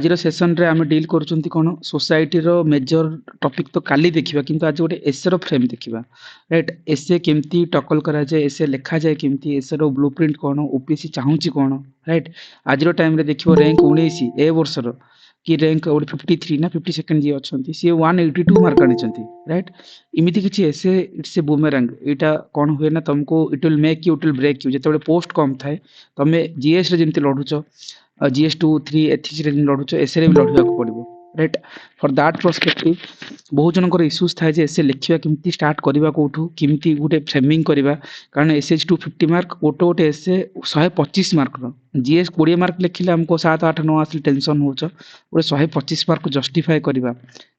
आज सेसन रे आम डील कौन सोसाइटी रो मेजर टॉपिक तो काली देखिबा किंतु आज गोटे एसे रो फ्रेम देखिबा राइट। एसे केमती टकल करा जाए, एसे लिखा जाए केमती, एसे रो ब्लूप्रिंट कौन, ओपीसी चाहूची कौन राइट। आज रो टाइम रे देखिबो रैंक 19 ए वर्ष रो कि रैंक 53 ना 52 जी अछंती सी 182 मार्क आनिचंती राइट। इमिति किछि एसे इट्स ए बूमेरंग। एटा कौन हुए ना तुमको it will make you, it will break you. जेतेबेले पोस्ट कम थाए तमे जीएस रे जेमती लढुचो, जीएस 2 3 एथिक्स रे लढुचो, एसे रे भी लढिया को पड़िबो राइट। फॉर दैट पर्सपेक्टिव बहुत जनकर इश्यूज थाए जे एसे लिखिबा केमती, स्टार्ट करबा कोठू, केमती गुटे फ्रेमिंग करबा। कारण एसएच 250 मार्क गोटे गोटे एसे 125 मार्क रो, जीएस 20 मार्क लिखिले हमको 7 8 9 आसले टेंशन होचो, गोटे 125 मार्क को जस्टिफाई करबा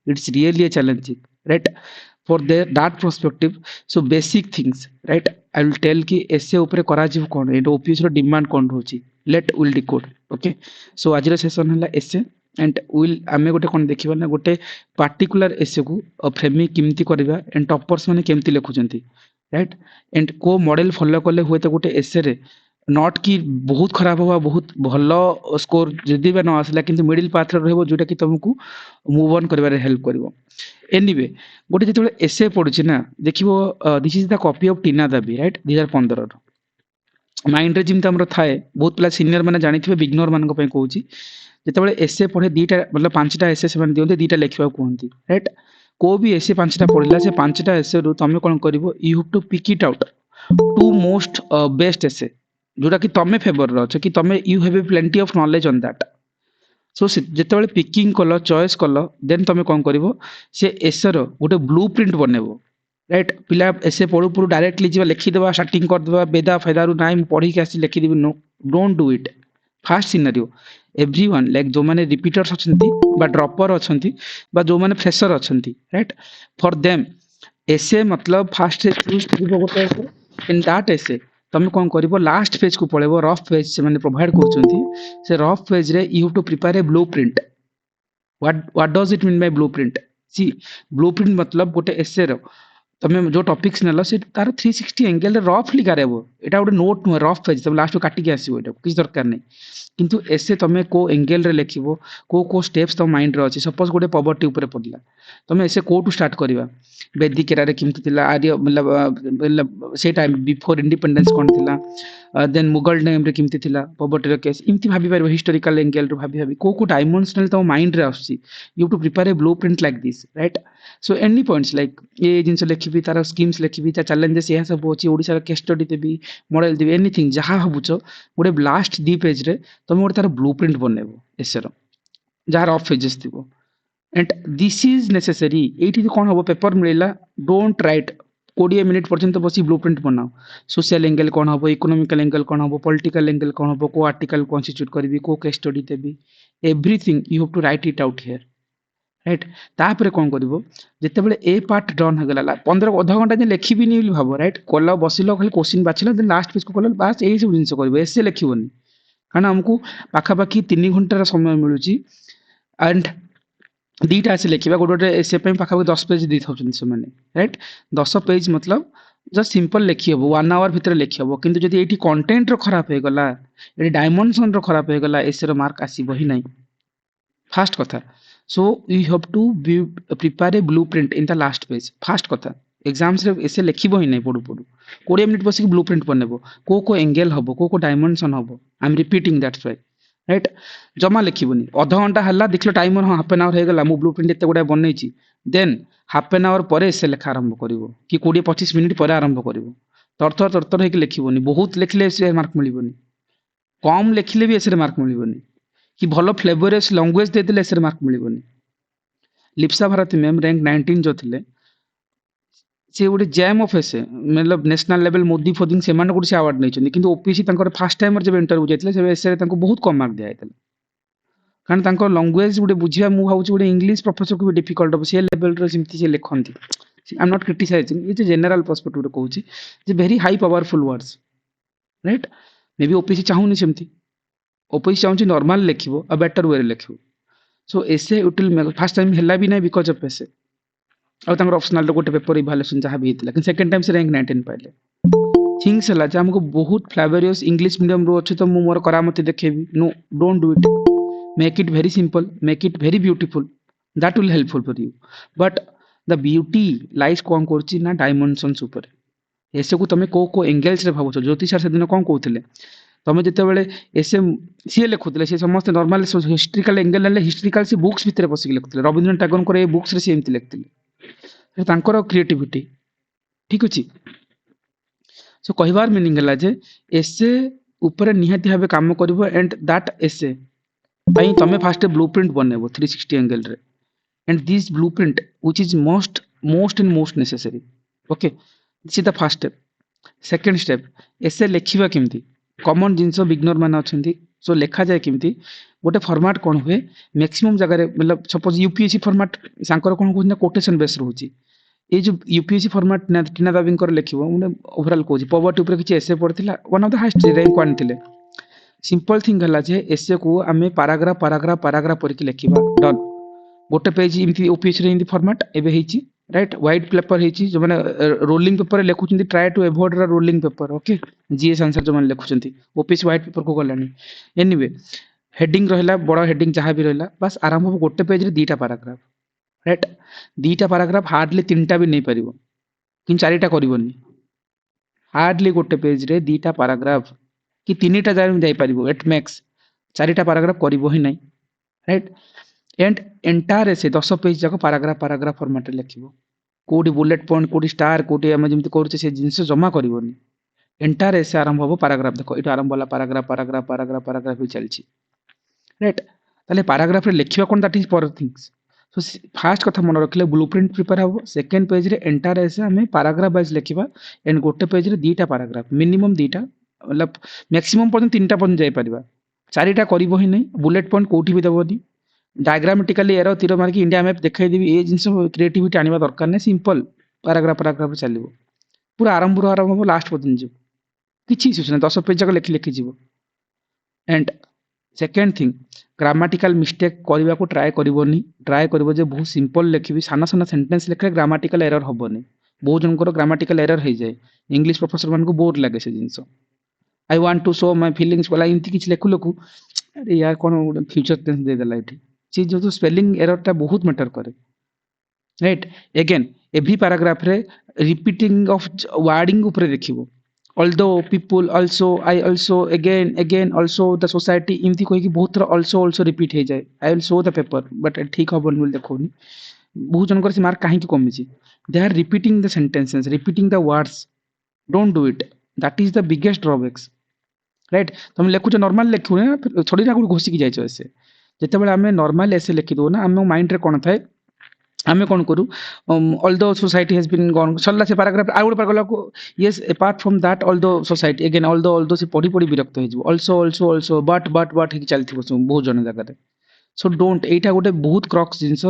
it's really a challenging right. For that perspective so basic things right I will tell कि एसे ऊपर करा जीव कोन, एटा ओपीएस रो डिमांड कोन होची, लेट विल डिकोड ओके। सो आज सेशन है एसे एंड विल आम गोटे कौन देखा ना गोटे पार्टिकुलर एसे को फ्रेमिंग केमती करवा एंड टॉपर्स मैंने केमती लिखुंट राइट। एंड को मॉडल फॉलो कले हुए तो गोटे एसे रे नॉट कि बहुत खराब हवा बहुत भल स्कोर जदि न आसला कि मिडिल पाथ रहा जोटा कि तुमको मूव ऑन कर हेल्प कर। एनीवे गोटे जो एसे पढ़ुचे ना देखो this is the copy of Tina Dabi right 2015 mind रे जिमती हमर थाए बहुत पिला सीनियर मैंने जानिथिबे बिगनर मानक पय कहूची जेतेबेले एसे पढ़े दीटा मतलब 5टा एसे से माने दियंते दीटा लेखिबा कहंती राइट। को भी एसे 5टा पढ़िला से 5टा एसे रु तमे कोन करबो you have to pick it out to most best essay जोटा कि तमे फेवर रो छ कि तमे you have a plenty of knowledge on that. So जेतेबेले पिकिंग कलो चॉइस कलो देन तमे कोन करबो से एसे रो गोटे ब्लूप्रिंट बनेबो राइट। पिला एसे पढ़ू पढ़ू डायरेक्टली जीवा लिखिदेवा स्टार्टिंग करदेवा बेदा फायदारू ना पढ़ी के आसी लिखिदेवी no don't do it. First scenario everyone like जो माने रिपीटर्स अछंती बा ड्रॉपर अछंती बा जो माने फ्रेशर अछंती राइट फॉर देम एसे मतलब फास्ट चूज करिवो गोटे एसे इन दैट एसे तमे कोन करिवो लास्ट पेज को पळेबो रफ पेज से माने प्रोवाइड करछंती से रफ पेज रे you have to prepare a blueprint. What does it mean by blueprint? See blueprint मतलब गोटे एसे रो तमे जो टॉपिक्स नेलो से तार 360 एंगल रे रफली गारेबो एटा गोटे नोट नु रफ पेज तब लास्ट को काटी के आसीबो एटा किछ दरकार नै। किंतु एसे तमे को एंगल रे लिखिबो को स्टेप्स तो माइंड रे अछि। सपोज गोटे पॉवर्टी ऊपर पड़ला तमे एसे को टू स्टार्ट करबा वैदिक एरा रे किमति थिला आर्य मतलब से टाइम बिफोर इंडिपेंडेंस कोन थिला देन मुगल टाइम रे किमति थिला पॉवर्टी रे केस इमति भाबी पारबो हिस्टोरिकल एंगल रे भाबी को डायमेंशनल तो माइंड रे आछि। You to prepare a blueprint like this right. So any points like ये जिनस लिखिबी तार स्कीम्स लिखिबी ता चैलेंजेस यह सब होची ओडिसा केस स्टडी देबी मॉडल देबी एनीथिंग जहां हबुचो गोटे लास्ट दी पेज रे तुम गोटे तार ब्लूप्रिंट बनेबो एसे रो जहां ऑफ पेजेस थिबो एंड दिस इज नेसेसरी। एठी कोन हबो पेपर मिलला डोंट राइट 20 मिनिट पर्यंत बसी ब्लूप्रिंट बनाओ। सोशल एंगल कोन हबो, इकोनॉमिकल एंगल कोन हबो, पॉलिटिकल एंगल कोन हबो, को आर्टिकल कॉन्स्टिट्यूट करबी, को केस स्टडी देबी, everything you have to write it out here right. तापर कोन करबो जेतेबेले ए पार्ट डन हो गला 15 आधा घंटा जे लिखिबी नि भाबो राइट कोला बसिलो खाली क्वेश्चन बाछिलो देन लास्ट पेज को कोला बस एई सब जिंस करबो एसे लिखिबोनी कारण हमकू पाखा पाखी 3 घंटा समय मिलुची एंड दीटा ऐसे लिखा गोटे एसे पाखापाखि 10 पेज दी था से राइट 10 पेज मतलब जस्ट सिंपल लिखी हम 1 आवर भितर लिखी हम किंतु जदि ये कंटेंट रो खराब हो गला ये डायमेंशन रो खराब हो गला एसे रो मार्क आसीबो ही नहीं फास्ट कथा। So you have to be prepare a blueprint in the last page first कथा। एग्जाम्स रे ऐसे लिखिबो ही नहीं पढु पढु 20 मिनिट बसिक ब्लूप्रिंट बनेबो को एंगल हबो को डायमेंशन हबो I am repeating that's why right. जमा लिखिबोनी अध घंटा हल्ला देखलो टाइमर हाँ हाफ एन आवर हो गला मु ब्लूप्रिंट एते गुडा बनैछि देन हाफ एन आवर परे से लेखा आरंभ करिवो कि 20-25 मिनिट परे आरंभ करिवो तरतर तरतर होके लिखिबोनी बहुत लिखले से मार्क मिलिबोनी कम लिखले भी एसे मार्क मिलिबोनी कि भलो फ्लेवरस लैंग्वेज दे देले एसे मार्क मिलिबोनी। लिप्सा भारती मैम रैंक 19 जो थिले से गोटे जैम ऑफ एसे मतलब नेशनल लेवल मोदी फोदिंग से माने गोटे से अवार्ड नै छथि किंतु ओपीसी तंकर फर्स्ट टाइमर जब इंटरव्यू जायतिले से एसे तंको बहुत कम मार्क दिया आइतले कारण तांको लैंग्वेज गोटे बुझिया मु भावुची गोटे इंग्लिश प्रोफेसर को भी डिफिकल्ट हो से लेवल रो सिमती से लिखंती। I am not criticizing it's general perspective रो कहूची जे very high powerful words right maybe ओपीसी चाहूनी सिमती ओपीसी चाहूची नॉर्मल लिखिबो अ बेटर वे रे लिखिबो। So essay it will first time हेला भी नहीं बिकॉज ऑफ एसे और तांकर ऑप्शनल रो गोटे पेपर इवैल्यूएशन जहां भी हितला कि सेकंड टाइम से रैंक 19 पाइले थिंग्स हला जे हमको बहुत फ्लेवरियस इंग्लिश मीडियम रो अछि तो मु मोर करामती देखेबी no don't do it make it very simple, make it very beautiful, that will helpful for you. But the beauty lies कौन କରୁଛି ନା dimensions ଉପରେ। ଏସବୁ ତମେ କୋଉ କୋଉ angles ରେ ଭାବୁଛ। ଜ୍ୟୋତି ସାର୍ ସେଦିନ କଣ କହୁଥିଲେ, ତମେ ଯେତେବେଳେ ଏସେ ସିଏ ଲେଖୁଥିଲେ, ସେ ସମସ୍ତେ ନର୍ମାଲ ହିଷ୍ଟ୍ରିକାଲ ଏଙ୍ଗେଲ ନେଲେ ହିଷ୍ଟ୍ରିକାଲ ସେ ବୁକ୍ସ ଭିତରେ ପଶିକି ଲେଖୁଥିଲେ। ରବୀନ୍ଦ୍ରନାଥ ଟାଗୋରଙ୍କର ଏ ବୁକ୍ସରେ ସେ ଏମିତି ଲେଖିଥିଲେ, ତାଙ୍କର କ୍ରିଏଟିଭିଟି। ଠିକ ଅଛି। ସୋ କହିବାର ମିନିଂ ହେଲା ଯେ ଏସେ ଉପରେ ନିହାତି ଭାବେ କାମ କରିବ, ଏଣ୍ଡ ଦାଟ୍ ଏସେ ପାଇଁ ତମେ ଫାଷ୍ଟ ବ୍ଲୁ ପ୍ରିଣ୍ଟ ବନେଇବ 360 ଏଙ୍ଗେଲ ରେ, and this blueprint which is most necessary, okay, this is the first step. second step, essay ଲେଖିବା କେମିତି, କମନ ଜିନିଷ ବିଗନର ମାନେ ଅଛନ୍ତି। ସୋ ଲେଖା ଯାଏ କେମିତି, ଗୋଟେ ଫର୍ମାଟ କଣ ହୁଏ ମ୍ୟାକ୍ସିମମ୍ ଜାଗାରେ, मतलब ସପୋଜ ୟୁପିଏସସି ଫର୍ମାଟ ସାଙ୍କର କଣ କହୁଛନ୍ତି ନା କୋଟେସନ ବେସ୍ ରହୁଛି। ଏଇ ଯୋଉ ୟୁପିଏସସି ଫର୍ମାଟ ଟିନା ବାବିଙ୍କର ଲେଖିବ, ମାନେ ଓଭରାଲ କହୁଛି ପଭର୍ଟି ଉପରେ କିଛି ଏସେ ପଢିଥିଲା, one of the highest rank ଆଣିଥିଲେ। सिंपल थिंग ହେଲା ଯେ ଏସେ କୁ ଆମେ ପାରାଗ୍ରାଫ କରିକି ଲେଖିବା, ଡନ୍। ଗୋଟେ ପେଜ ଏମିତି ଓପିଏସସି ରେ ଏମିତି ଫର୍ମାଟ ଏବେ ହେଇଛି, राइट। व्हाइट पेपर ହେଇଛି, जो माने रोलिंग पेपर रे लेखुଛନ୍ତି, try to avoid the rolling paper, okay. GS answer जो माने लेखुଛନ୍ତି ओपीएससी व्हाइट पेपर को गलानी। एनीवे हेडिंग रहला, बड़ हेडिंग जहां भी रहला, बस आरंभ हो गोटे पेज रे दीटा पैराग्राफ, राइट। दीटा पैराग्राफ हार्डली तीनटा भी नहीं परिबो, कि चारिटा करबोनी। हार्डली गोटे पेज रे दीटा पैराग्राफ कि तीनटा जाय परिबो एट मैक्स, चारिटा पैराग्राफ करिबो ही नहीं, right. And entire essay 10 page जाको पैराग्राफ फॉर्मेट रे लिखिबो, कोडी बुलेट पॉइंट, कोडी स्टार, कोडी हम जेमति करछे से जिंस जमा करिवोनी। एंटायर एसे आरंभ हो पैराग्राफ, देखो इटा आरंभ होला पैराग्राफ भी चलछि, राइट। ताले पैराग्राफ रे लिखिबा कोन, that is for things. So first कथा मन रखले ब्लूप्रिंट प्रिपेयर हो, सेकंड पेज रे एंटायर एसे हमें पैराग्राफ वाइज लिखिबा, एंड गोटे पेज रे दीटा पैराग्राफ, मिनिमम दीटा, मतलब मैक्सिमम पर्यंत तीनटा पर्यंत जाय परिबा, चारिटा करिवो ही नहीं। बुलेट पॉइंट कोठी भी देबोनी, डायग्रामेटिकली एरो तीर मार्क इंडिया मैप देखै देबी, ए जिंस क्रिएटिविटी आनिबा दरकार नै, सिंपल पैराग्राफ चलिबो, पूरा आरंभ हो लास्ट पर्यंत जो किछि इश्यूज नै, 10 पेज जाक लिखि जीवो। And second thing, grammatical mistake करबा को ट्राई करबोनी, ट्राई करबो जे बहुत सिंपल लिखिबी, साना साना सेंटेंस लिखले ग्रामाटिकल एरर हबोनी। बहुत जनकर ग्रामाटिकल एरर हो जाए, इंग्लिश प्रोफेसर मान को बोर लगे से जिंस। I want to show my feelings वाला इनती किछ लेखु लेखु, अरे यार कोन फ्यूचर टेंस दे देला एठी, ची जो स्पेलिंग एरर टा बहुत मैटर करे, राइट। अगेन एवरी पैराग्राफ रे रिपीटिंग ऑफ वर्डिंग ऊपर देखिबो, although people also, I also, again also, the society, इमती कहि कि बहुत थोड़ा आल्सो रिपीट हो जाए। I will show the paper, but ठीक हबन बोल देखोनी, बहुत जनकर से मार्क काहे कि कमी छी, they are repeating the sentences, repeating the words, don't do it, that is the biggest drawbacks, right. तुम लिखुछ नॉर्मल लिखु ना, छोड़ी ना घोषिकी जाइछ एसे, जेतेबेले आमे नॉर्मल एसे लिखि दो ना, आमे माइंड रे कोन थाए, आमे कोन करू, although society has been gone, सल्ला से पैराग्राफ आ गुड पैराग्राफ को, yes apart from that although society, again although से पढ़ी पढ़ी विरक्त हो जिवो, आल्सो बट ही चलथिबो बहुत जन जगह रे। सो डोंट, एटा गोटे बहुत क्रक्स जिंस,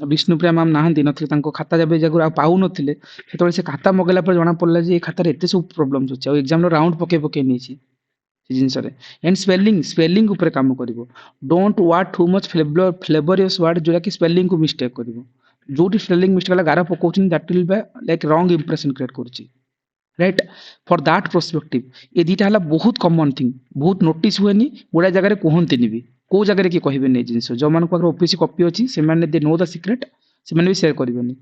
विष्णुप्रिया मैम नाहंती नथिले, तांको खाता जब जगह आ पाउ नथिले, सेतबेले से खाता मगला पर जणा पड़ला जे ए खाता रे एते सब प्रॉब्लम्स होछ, आ एग्जाम रो राउंड पके नेछि से जिंस रे। एंड स्पेलिंग ऊपर काम करिवो, don't want too much flowery word, जोला कि स्पेलिंग को मिस्टेक करिवो, जोटी स्पेलिंग मिस्टेक वाला गारा पकोछन, that will be like wrong impression create करछि, राइट। फॉर दैट पर्सपेक्टिव ए दीटा हला बहुत कॉमन थिंग, बहुत नोटिस हुएनी, गुडा जगह रे कहंतिनी भी, को जगह रे कि कहबे नै जिंस, जो मान को ओपीसी कॉपी अछि से माने दे नो द सीक्रेट, से माने भी शेयर करिवेनी।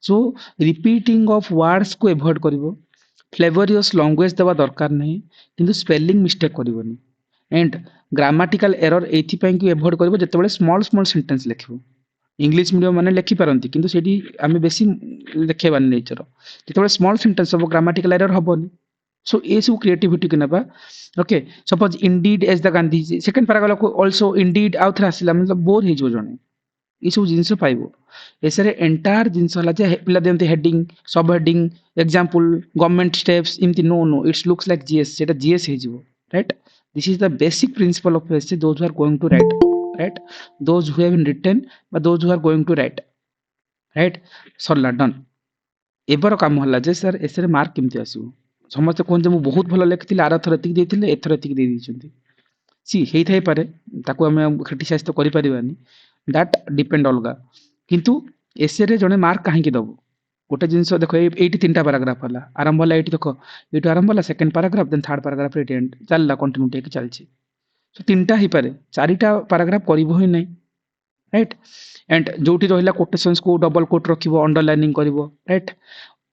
सो रिपीटिंग ऑफ वर्ड्स को अवॉइड करिवो, फ्लेवरियस लैंग्वेज देवा दरकार नहीं, किंतु स्पेलिंग मिस्टेक करिवोनी। एंड ग्रामाटिकल एरर एथि पय कि अवॉइड करिवो, जेतेबेले स्मॉल सेंटेंस लिखिवो, इंग्लिश मीडियम माने लिखि पारंती, किंतु सेठी आमे बेसी लिखेबानी नेचर, जेतेबेले स्मॉल सेंटेंस हो ग्रामाटिकल एरर हबोनी। सो ए सब क्रिएटिविटी के नबा, okay. Suppose indeed as the Gandhi, second paragraph को आल्सो इंडीड आउथरा आसिला, मतलब बोर हे जो जणे, ई सब जिंस पाइबो। एसरे एंटायर जिंस हला जे पिला देंते हेडिंग, सब हेडिंग, एग्जांपल, गवर्नमेंट स्टेप्स, इमती no it's looks like GS, सेटा जीएस हे जिवो, right. This is the basic principle of essay, those who are going to write, right, those who have written बा those who are going to write, right. सरला done. एबर काम हला जे sir एसरे mark केमती आसीबो, समस्त कोन जे मु बहुत भलो लिखिथिले, आर थर एतिक देथिले, एथर एतिक दे दिछन्ती, सी हेइ थाइ पारे, ताको हमें क्रिटिसाइज तो करि परिबानी, दैट डिपेंड अलगा। किंतु एसे रे जने मार्क काहे कि दबो, गोटे जिंस देखो एठी तीनटा पैराग्राफ हला, आरंभ हला एठी देखो, एठी आरंभ हला, second paragraph, then third paragraph रे एंड चलला, कंटिन्यूटी के चलछि। सो तीनटा ही पारे चारिटा पैराग्राफ करिवो ही नहीं राइट एंड जोटी रहिला कोटेशंस को डबल कोट रखिवो अंडरलाइनिंग करिवो राइट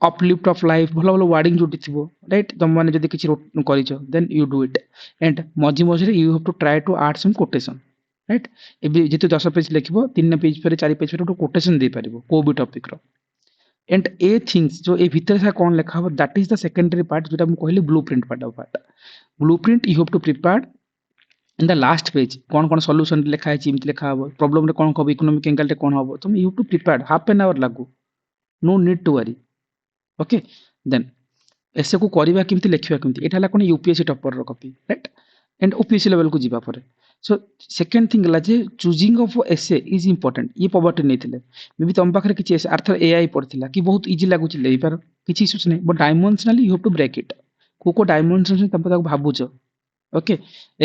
अपलिफ्ट ऑफ लाइफ भल भल वार्डिंग जोटी थिबो राइट तुम माने जदी किछि करिछो then you do it and मझी मझी you have to try to add some quotation right एबे जेतु 10 पेज लिखिबो 3 पेज पर 4 पेज पर तो कोटेशन दे पारिबो को भी टॉपिक रो एंड ए थिंग्स जो ए भीतर सा कौन लिखा हो that is the secondary part जोटा हम कहली blueprint part blueprint you have to prepare in the last page कौन कौन सॉल्यूशन लिखा है चिमत लिखा हो प्रॉब्लम रे कौन कहबो इकोनॉमिक एंगल रे कौन हो तुम you have to prepare half an hour लागू no need to worry okay then essay को करबा केमती लिखिबा केमती एटा ला कोन यूपीएससी टॉपर रो copy right and OPSC level को जीवा परे सो सेकंड थिंग ला जे choosing of essay is important ये पॉवर्टी नेथिले मे बी तम पाखरे किछि आर्थर एआई पड़थिला कि बहुत इजी लागु छि लेइ पार किछि इश्यूज नै but dimensionally you have to break it को डायमेंशन तम तक भाबुछ okay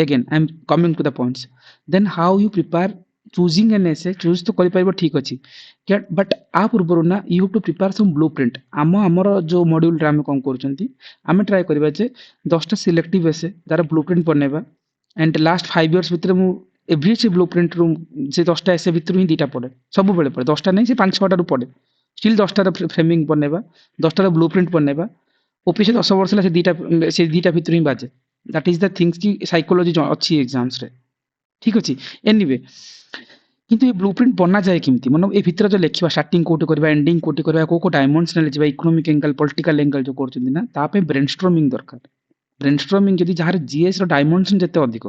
again I'm coming to the points then how you prepare choosing an essay choose तो करि पाइबो ठीक अछि बट आ पूर्व ना you have to prepare some blueprint हमर जो मॉड्यूल रे हम कोन करचंती हम ट्राई करबा जे 10 टा सिलेक्टिव एसे दार ब्लूप्रिंट बनेबा एंड लास्ट 5 इयर्स भीतर मु एवरी से ब्लूप्रिंट रूम से 10 टा एसे भीतर ही दीटा पड़े सब बेले पड़े 10 टा नहीं से 5 6 टा रु पड़े स्टिल 10 टा फ्रेमिंग बनेबा 10 टा ब्लूप्रिंट बनेबा ओपीसी 10 वर्ष ला से दीटा भीतर ही बाजे दैट इज द थिंग्स की साइकोलॉजी जो अच्छी एग्जाम्स रे ठीक अछि एनीवे किंतु ये ब्लूप्रिंट बना जाए केमती मतलब ए भीतर जो लिखिबा स्टार्टिंग कोटी करबा एंडिंग कोटी करबा को डायमेंशनल जेबा इकोनॉमिक एंगल पॉलिटिकल एंगल जो करचुंदी ना ता पे ब्रेनस्टॉर्मिंग दरकार ब्रेनस्टॉर्मिंग जदी जहार जीएस रो डायमेंशन जते अधिक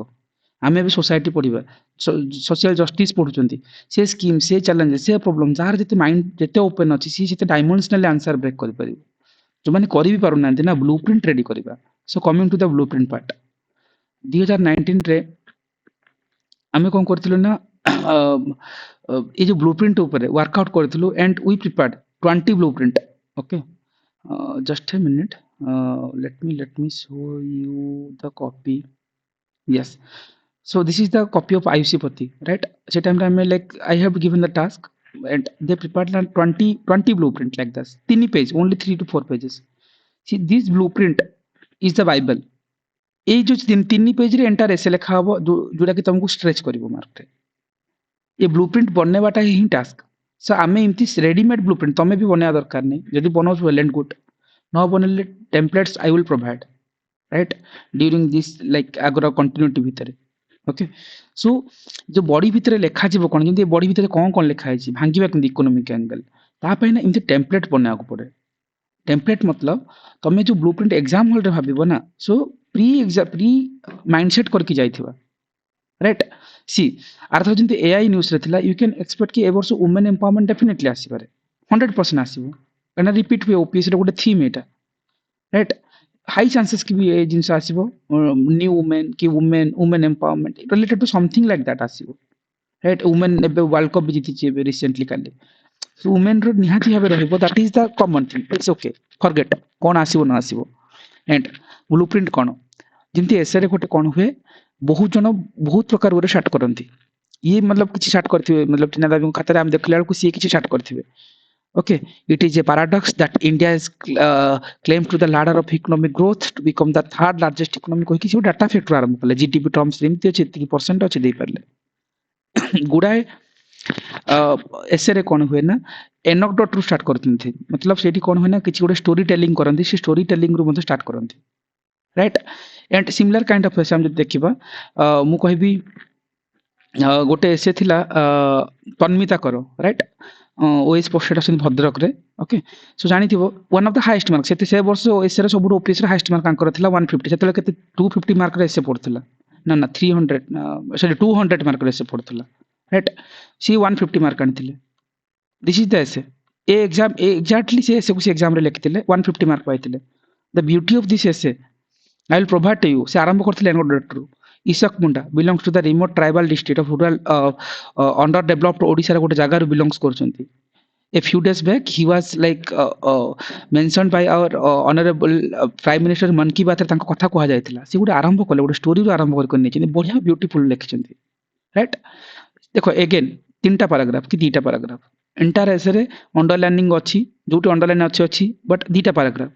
आमे भी सोसाइटी पढिबा सोशल जस्टिस पढुचंती से स्कीम से चैलेंज से प्रॉब्लम जहार जते माइंड जते ओपन अछि सी जते डायमेंशनल आंसर ब्रेक कर परिबो जो माने करि भी पारु ना ब्लूप्रिंट रेडी करबा so coming to the blueprint part 2019 रे आमे कोन करथिलु ना ये जो ब्लूप्रिंट ऊपर वर्कआउट करथिलु and we prepared 20 blueprint okay just a minute let me show you the copy yes so this is the copy of IUC Pati right so time I like I have given the task and they prepared 20 blueprint like this 3 page only 3 to 4 pages see this blueprint is the bible ए जो 3 page रे entire एसे लिखा हबो जोडा कि तुमको stretch करिवो mark रे ये blueprint बननेबाटा ही task so आमे इमती रेडीमेड ब्लूप्रिंट तमे भी बनेया दरकार नै जदी बनौस वेल एंड गुड न बनले templates I will provide right during this like Agra continuity भितरे ओके सो जो बॉडी भितरे लिखा जीवो कोन जदी बॉडी भितरे कोन लिखा है भांगीबा कि इकोनॉमिक एंगल ता पय ना इमती टेम्पलेट बनेया को पड़े टेम्पलेट मतलब तमे जो ब्लूप्रिंट एग्जाम हॉल रे भाबिबो ना सो प्री माइंडसेट करके जाइथिबा राइट सी अर्थ जंती एआई न्यूज़ रे थिला यू कैन एक्सपेक्ट कि ए वर्ष वुमेन एम्पावरमेंट डेफिनेटली आसी पारे 100% आसीबो एना रिपीट हुए ओपीएस रे गोटे थीम एटा राइट हाई चांसेस कि भी ए जिंस आसीबो न्यू वुमेन कि women empowerment related to something like that आसीबो राइट वुमेन एबे वर्ल्ड कप भी जीति चे रिसेंटली काले सो वुमेन रो निहाती भाबे रहबो that is the common thing it's okay forget कोन आसीबो ना आसीबो एंड ब्लूप्रिंट कोन जिंती एसे रे गोटे कोन हुए बहुत जन बहुत प्रकार गोटे स्टार्ट करती ये मतलब किसी स्टार्ट करथिबे मतलब टीना दाबी खाता रे हम देखला को सी किसी स्टार्ट करथिबे okay it is a paradox that India is claim to the ladder of economic growth to become the third largest economy कोइ किसी डाटा फैक्टर आरंभ कले जीडीपी टर्म्स रे इमति अछि 30% अछि दे परले गुडाए एसे रे कोन हुए ना एनोक्डोट रु स्टार्ट करथि मतलब सेठी कोन हुए ना किछि गोटे स्टोरी टेलिंग करंती से स्टोरी टेलिंग रु मते स्टार्ट करंती right and similar kind of essay हम देखिबा मु कहबी गोटे एसे थिला तन्मिता करो राइट ओएस पोस्टेड असन भद्रक रे ओके सो जानि थिबो one of the highest mark से वर्ष एसे रे सबुड ओपीएस रे हाईएस्ट मार्क आंकर थिला 150 सेतले केते 250 मार्क रे एसे पड़थिला ना 300 सॉरी 200 मार्क रे एसे पड़थिला राइट सी 150 मार्क आनथिले दिस इज द एसे ए एग्जाम एग्जैक्टली से एसे कुछ एग्जाम रे लिखथिले 150 मार्क पाइथिले the beauty of this essay I will provide to you. से आरंभ करथिले एनोडोटर ईशक मुंडा belongs to the remote tribal district of rural underdeveloped Odisha रे गोटे जगह रे belongs करचंती a few days back he was like mentioned by our honorable prime minister मन की बात रे तांको कथा कहआ जायतिला से गोटे आरंभ कले गोटे स्टोरी रो आरंभ कर नै छै बढ़िया ब्यूटीफुल लिखचंती राइट देखो अगेन तीनटा पैराग्राफ कि दीटा पैराग्राफ एंटायर एसे रे अंडरलाइनिंग अछि जोटी अंडरलाइन अछि बट दीटा पैराग्राफ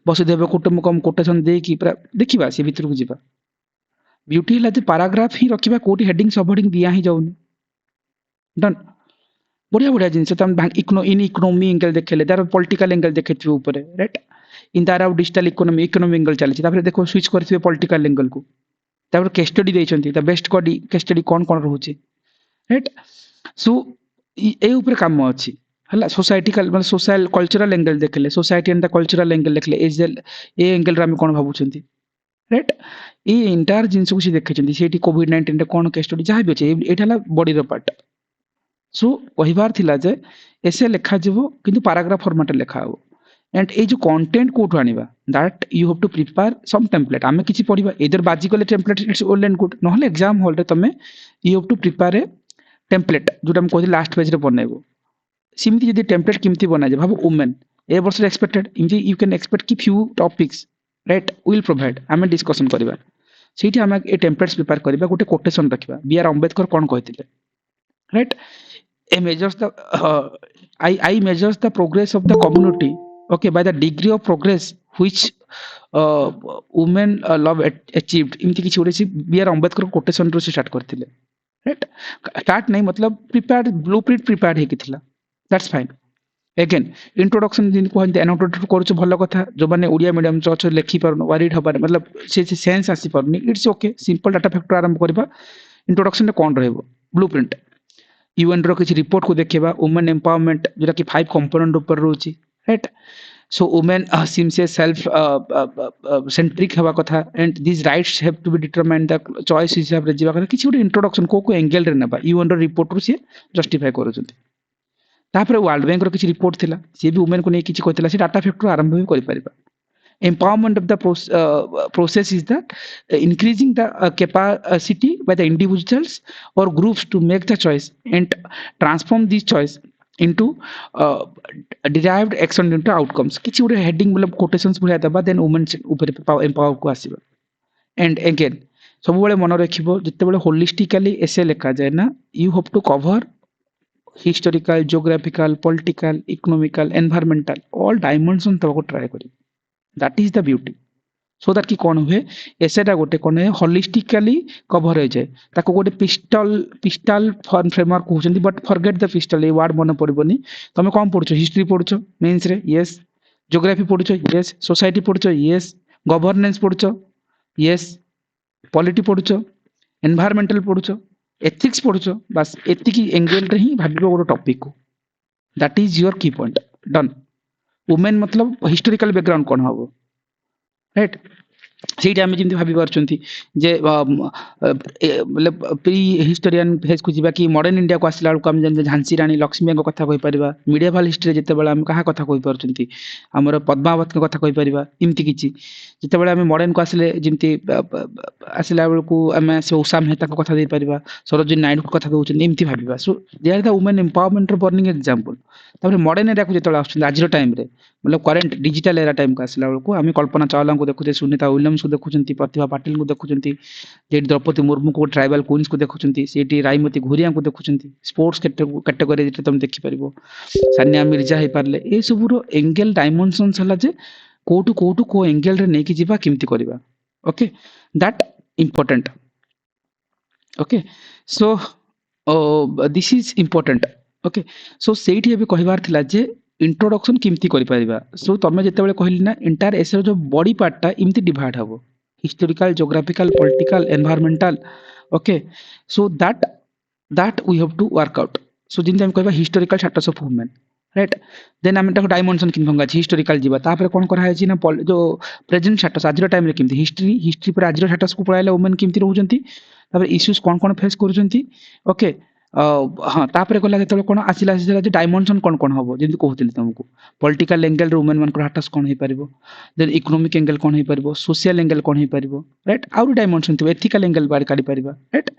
वसुदेव कुटुंबकम कोटेशन दे कि देखिबा से भीतर को जीवा ब्यूटी है पाराग्राफ ही रखा कौटी हेडिंग सब हेडिंग दिया ही जाऊनी डन बढ़िया बढ़िया जिन इन इकोनोमी एंगल देखेले तार पॉलिटिकल एंगल देखे ऊपर राइट इन तार डिजिटल इकोनोमी एंगल चलती देखो स्विच करेंगे पॉलिटिकल एंगल को केस स्टडी देते बेस्ट केस स्टडी कौन कौन रोचे राइट सो ये ऊपर काम अच्छी है सोसाइटिकल मतलब सोशल कल्चरल एंगल देखले society and the cultural angle देखले ए एंगल आम कौन भावुं राइट ये इंटायर जिन कुछ देखते कोविड-19 कौन केस स्टडी जहाँ भी अच्छे ये बॉडी पार्ट सो कहबार थिला जे एसे लिखा जीवो किंतु पैराग्राफ फॉर्मेट लिखा हो एंड ए जो कंटेंट कोठु आनिबा that you have to prepare some template आमे किछि पढिबा इधर बाजी कोले template it's all and good नहले एग्जाम हॉल रे तमे you have to prepare a template जोटा हम कहथि लास्ट पेज रे बनाइबो सिमती यदि टेम्पलेट किमती बना जाय भाबो वुमेन ए वर्ष एक्सपेक्टेड इमती यू कैन एक्सपेक्ट कि few topics right will provide आमे डिस्कशन करबा सेठी आमे ए टेम्पलेट्स प्रिपेयर करबा गोटे कोटेशन रखिबा बी आर अंबेडकर कोन कहथिले right I measures the I measures the progress of the community okay by the degree of progress which women love achieved इमती किसी उड़े सी बी आर अम्बेडकर कोटेशन रो से स्टार्ट करते राइट स्टार्ट नहीं मतलब प्रिपेयर्ड ब्लूप्रिंट प्रिपेयर्ड है किथिला दैट्स फाइन अगेन इंट्रोडक्शन जिन को हंते एनोटेट करूछ भलो कथा जो माने ओडिया मीडियम चो लेखि पर वरीड हबार मतलब से सेंस आसी परनी it's okay simple data factor आरंभ करबा इंट्रोडक्शन रे कोन रहबो ब्लूप्रिंट यूएन रो किसी रिपोर्ट को देखा वुमेन एम्पावरमेंट जोटा कि 5 कंपोनेंट ऊपर रोची राइट सो वुमेन सीम से सेल्फ सेंट्रिक हवा कथा and this rights have to be determine the choice हिसाब रे जीवा कथा किछि गोटे इंट्रोडक्शन को एंगल रे नेबा यूएन रो रिपोर्ट रो से जस्टिफाई करूछंती तापर वर्ल्ड बैंक रो किछि रिपोर्ट थिला से भी वुमेन को नै किछि कहतिला से डाटा फैक्टर आरंभ भी करि परिबा empowerment of the process is that increasing the capacity by the individuals or groups to make the choice and transform this choice into derived action into outcomes किछि उरे हेडिंग मतलब कोटेशंस भलिया दबा then women ऊपर empower को आसीबा and again सब बेले मन रखिबो जते बेले होलिस्टिकली एसे लेखा जाय ना you have to cover historical geographical political economical environmental all dimension तक ट्राई करी that is the beauty so that कि कौन हुए एसेटा गोटे कौन है होलिस्टिकली कवर हो जाए ताको गोटे पिस्टल फ्रेमवर्क कहउछंती बट फॉरगेट द पिस्टल ए वर्ड मन पड़बनी तमे कौन पढुछो हिस्ट्री पढुछो मेंस रे यस ज्योग्राफी पढुछो यस सोसाइटी पढुछो यस गवर्नेंस पढुछो यस पॉलिटी पढुछो एनवायरमेंटल पढुछो एथिक्स पढुछो बस एति की एंगल रे ही भाबिबो गोटे टॉपिक को दैट इज योर की पॉइंट डन वुमेन मतलब हिस्टोरिकल बैकग्राउंड कौन हम राइट ସେଇଠି ଆମେ ଯେମିତି ଭାବି ପାରୁଛନ୍ତି ଯେ मतलब प्री हिस्टोरियन फेज को जीवा कि मॉडर्न इंडिया को आसला बेलू आम जान झांसी रानी लक्ष्मी कथा कहि परिबा मिडिएवल हिस्ट्री जितेबाला आम कहा कथा कहि पारुछंती हमर पद्मावत कथा कहि परिबा इमती किछि जितेबाला आम मॉडर्न को आसले जेमती आसला बेलू आम से उषा मेहता को कथा दे परिबा सरोजिनी नायडू को कथा दउछन इमती भाबिबा so they are the women empowerment रो बर्निंग एग्जांपल तापर मॉडर्न एरिया को जेतबेला आछन आजिरो टाइम रे मतलब करेंट डिजिटल एरा टाइम को आसला बेलू आम कल्पना चावला को देखुछे सुनीता विलियम्स को देखुछंती प्रतिभा पाटिल को देखुछंती जे द्रौपदी मुर्मू को ट्राइबल क्वींस को देखुछंती सेठी रायमती घोरिया को देखुछंती स्पोर्ट्स कैटेगरी जे तुम देखि परिबो सानिया मिर्जा हे पारले ए सब रो एंगल डायमेंशनस हला जे कोटू को एंगल रे नै कि जीवा किमती करबा okay that important okay so this is important okay so सेठी अभी कहबार थिला जे इंट्रोडक्शन किमती करि परिबा सो तमे जते बेले कहली ना एंटायर एसर जो बॉडी पार्टटा इमती डिवाइड हबो historical geographical political environmental okay so that we have to work out so जिन हम कहबा historical status of women right then आम डायमेंशन किन भंगा हिस्टोरिकल जीवा तापर कोन करा है ना जो प्रेजेंट स्टेटस आजिरो टाइम रे किमती हिस्ट्री पर आजिरो स्टेटस को पळाइले वुमेन किमती रहउजंती तापर इश्यूज कोन कोन फेस करूजंती ओके हाँ तापर गला जेतबे कोन आसिला जे डायमेंशन कोन कोन हबो जेंति कहउतिली तुमको पॉलिटिकल एंगल रे वुमेन मानकर स्टेटस कोन हे परिबो देन इकोनॉमिक एंगल कोन हे परिबो सोशल एंगल कोन हे परिबो राइट आउर डायमेंशन थिबो एथिकल एंगल बार काढी परिबा राइट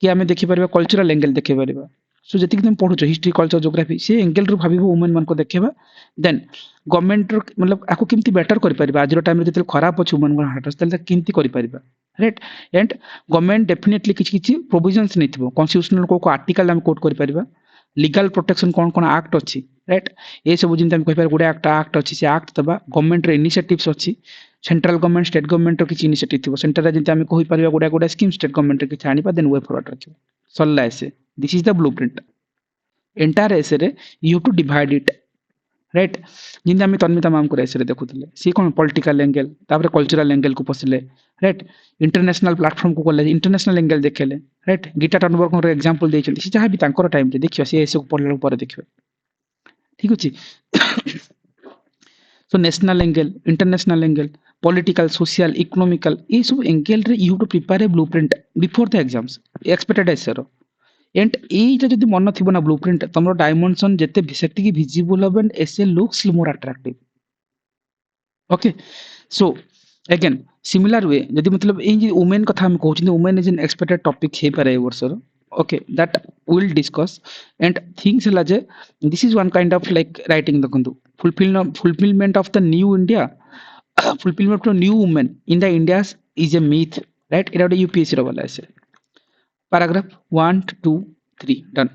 कि आमे देखि परिबा कल्चरल एंगल देखि परिबा सो जति तुम पढुछ हिस्ट्री कल्चर जियोग्राफी से एंगल रो भाबिबो वुमेन मान को देखिबा देन गवर्नमेंट रो मतलब आको किमती बेटर करि परिबा आजिरो टाइम रे जते खराब अछि वुमेन को स्टेटस तले किमती करि परिबा राइट एंड गवर्नमेंट डेफिनेटली किछि प्रोविजंस नैथिबो कॉन्स्टिट्यूशनल को आर्टिकल हम कोट करि परिबा लीगल प्रोटेक्शन कोन कोन एक्ट अछि राइट ए सब जिन हम कहि पर गुडे एक्ट अछि से एक्ट तबा गवर्नमेंट रे इनिशिएटिव्स अछि सेंट्रल गवर्नमेंट स्टेट गवर्नमेंट किसी इनिशिएटिव थी सेंटर जमी आम कहीपर गुड़ा गुड़ा स्कीम स्टेट गवर्नमेंट किसी आने देन वे फॉरवर्ड रखिए सरला essay this is the blueprint entire essay रे you to divide it right जिंदा आम तन्मिता मैम को एसे देखुले सी कौन पॉलिटिकल एंगल तापर कल्चरल एंगल को पशिले राइट इंटरनेशनल प्लेटफॉर्म को गले इंटरनेशनल एंगल देखेले राइट गीता टर्नबर्ग एग्जांपल देइछन्ति सी जहाँ भी तांकर टाइम रे देखियो सी एसे पढ़ला पर देखियो ठीक अछि so national angle international angle political social economical ये सब एंगल रे you to prepare a blueprint before the exams expected एसर एंड एटा जदि मन थिबो ना ब्लूप्रिंट तमरो डायमेंशन जते सेटिक विजिबल हो and essay looks more attractive okay so again similar way जदि मतलब ए वुमेन कथा हम कहउछिन women is an expected topic हे पारे ए वर्षर okay that we'll discuss and things hela je this is one kind of like writing the fulfillment of the new India fulfillment of new women in the India's is a myth right it is UPSC ro wala ase paragraph 1 2 3 done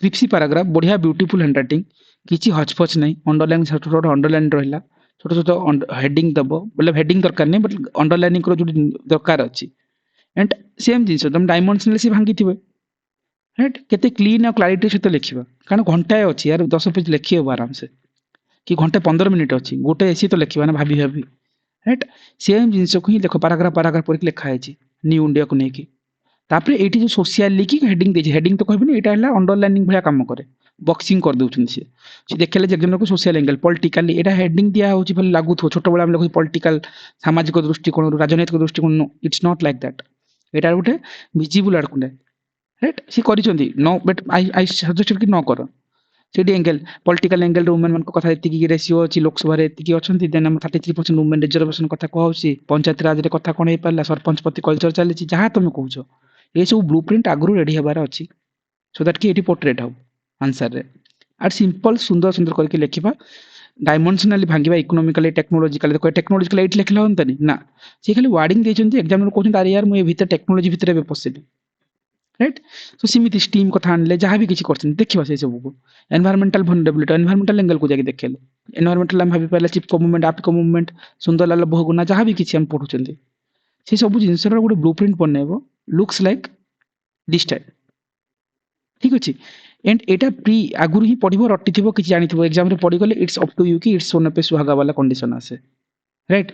कृपसी paragraph बढ़िया beautiful handwriting किसी हचपच नहीं underline छोट छोट underline रहा छोट छोट heading दब मतलब हेडिंग दरकार नहीं बट अंडरलाइनिंग जो दरकार अच्छी एंड सेम जिन तुम डायमेंशनल सी भांगी थे राइट केते क्लीन और क्लारिटी सहित लिखा कारण घंटाए अच्छी यार 10 पेज लिखी हम आराम से कि घंटे 15 मिनिट अच्छी गोटे एसी तो लिखा ना भाभी भाभी राइट सेम जिनस को ही देख पाराग्राफ पाराग्राफ पढ़ लिखाई न्यू इंडिया को लेकिन तापर ये जो सोशल की हेडिंग देती हेडिंग तो कहबी यहाँ अंडरलाइनिंग भाया कम करे बक्सिंग कर दूसरी सी देखले जन को सोशल एंगल पॉलिटिकली यहाँ हेडिंग दिया हो भले लगुव छोट बड़ा लिखु पॉलिटिकल सामाजिक दृष्टिकोण राजनैतिक दृष्टिकोण इट्स नॉट लाइक दैट यहाँ गोटे विजिबल आड़कू राइट सी कर बट आई सजेस्ट कि न कर से एंगल पॉलिटिकल एंगल वुमेन मान कथा ये रेसीओ अच्छी लोकसभा ये अच्छा देन 33% वुमेन रिजर्वेशन कथा कहे पंचायत राज में कथा कौन हो पारा सरपंच प्रति कल्चर चली जहाँ तुम कौच ये सब ब्लूप्रिंट आगु रेडी हबार अच्छी सो दैट कि ये पोर्ट्रेट हो आंसर रे आर सिंपल सुंदर सुंदर करके लिखा डायमेंशनली भांगा इकोनॉमिकली टेक्नोलॉजिकली टेक्नोलॉजिकल ये लिखला होंगे ना सी खाली वार्डिंग देते एग्जाम कहते अरे यार मुझे भीतर टेक्नोलॉजी भितर पशिली राइट सो सीमित स्टीम कथा आनले जहाँ भी किसी कर देखा से सब को एनवायरमेंटल vulnerability एनवायरमेंटल एंगल को जाके देखेले एनवायरमेंटल हम भाभी पारे चिपको मूवमेंट आपको मूवमेंट सुंदरलाल बहुगुणा जहाँ भी किसी हम पढ़ुं से सब जिनस गोटे ब्लूप्रिंट बनइब लुक्स लाइक दिस टाइप ठीक अच्छे एंड एटा प्री आगुरी ही पढ़ रटी थो कि जानी एग्जाम पढ़ीगले इट्स अप टू यू कि इट्स सोने पे सुहागा वाला कंडीशन आसे राइट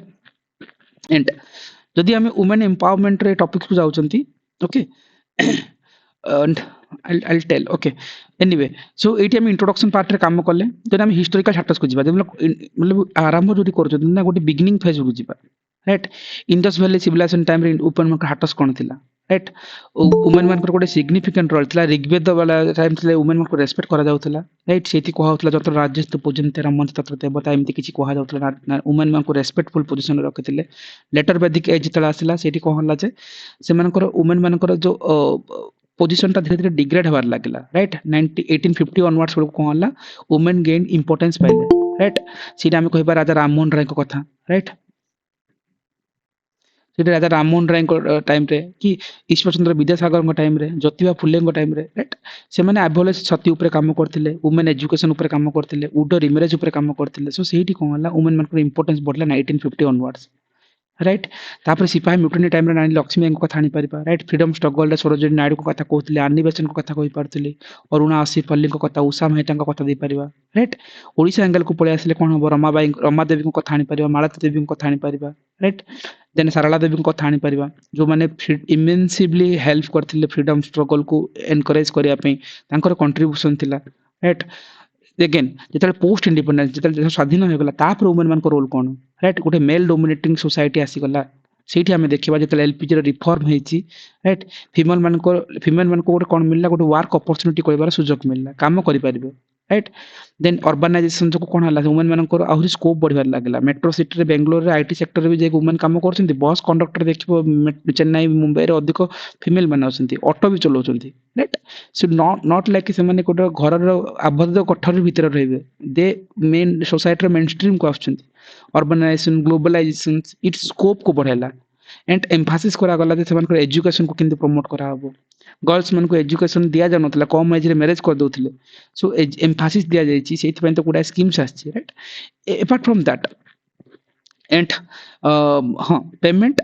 एंड जदि आम वुमेन एम्पावरमेंट रे टॉपिक को जाउछंती okay and I'll tell okay anyway so एटी हम इंट्रोडक्शन पार्ट रे काम करले देन हम हिस्टोरिकल फैक्टर्स को जिबा मतलब आरंभ जोटी करछ ना गोटे बिगिनिंग फेज को जिबा right Indus valley civilization time रे ओपन मार्केट हाटस कोन थिला राइट वुमेन मान गोटे सिग्निफिकेंट रोल थिला ऋग्वेद वाला टाइम थिले वुमेन मान को रेस्पेक्ट करा जाउथला राइट सेति कोहा होतला जतर राज्यस्थ पूजनते राममंत्र तत्र देवता एमति किछि कोहा जाउथला वुमेन मान को रेस्पेक्टफुल पोजीशन रे रखिथिले लेटर वैदिक एज तला आसिला सेति कोहला जे से मानकर वुमेन मानकर जो पोजिशन टा धीरे धीरे डिग्रेड हबार लागला राइट 1850 ऑनवर्ड्स बेलू कौन है वुमेन गेन इंपोर्टेंस पाइले राइट सीटा आम कह राजा राममोहन राय कथा राइट सीटा राजा राममोहन राय टाइम रे कि ईश्वर चंद्र विद्यासागर टाइम रे ज्योतिबा फुले टाइम रे राइट से मैंने एभोलेस सती उपर काम करथिले वुमेन एजुकेशन उपर काम करथिले वुडो रिमेरेज उपर काम करथिले सो सेठी कौन है वुमेन मान इंपोर्टेंस बढ़ला 1950 ऑनवर्ड्स राइट तापर सिपाही म्यूटनी टाइम रे रानी लक्ष्मी को कथा आनी पारिबा राइट फ्रीडम स्ट्रगल रे सरोजिनी नायडू को कथा कहथिले आनी बेसेंट को कथा कहि पारथिले अरुणा आसिफ अली को कथा उषा मेहता को कथा दे पारिबा राइट ओडिशा एंगल को पळे आसिले कोन हो रमा देवी को कथा आनी पारिबा मालती देवी को कथा आनी पारिबा राइट देन सारला देवी को कथा आनी पारिबा जो माने इमेंसिवली हेल्प करथिले फ्रीडम स्ट्रगल को एनकरेज करिया पे तांकर कंट्रीब्यूशन थिला राइट अगेन जो पोस्ट इंडिपेंडेंस जो स्वाधीन हो गला तापर वुमेन मान को रोल कौन राइट गोटे मेल डोमिनेटिंग सोसाइटी आसीगला से आम देखा जो एलपीजी रिफॉर्म होती राइट फीमेल मान गोटे कौन मिलला गोटे वर्क अपॉर्चुनिटी कर सुजोग मिलला काम करें राइट देन अर्बानाइजेशन जो कौन है वुमेन मान आहरी स्कोप बढ़िया लगला मेट्रो सिटी रे बेंगलोर आईटी सेक्टर भी जाए वुमेन काम कर बस कंडक्टर देखिए चेन्नई मुंबई अधिक फीमेल मैंने अच्छा ऑटो भी चलाउं राइट सो नॉट लाइक से गोटे घर आबद्ध कोठरी भितर रहिबे दे मेन सोसाइटी मेन स्ट्रीम को आछन अर्बानाइजेशन ग्लोबलाइजेशन इट्स स्कोप को बढ़ाला एंड एम्फासिस करा गला से एजुकेशन को केंद्र प्रमोट करा हबो गर्ल्स मन को एजुकेशन दिया जा नथला कम एज रे मैरिज कर दोथिले सो एम्फासिस दिया जायछि सेति पय तो गुडा स्कीम्स आछि right apart from that and payment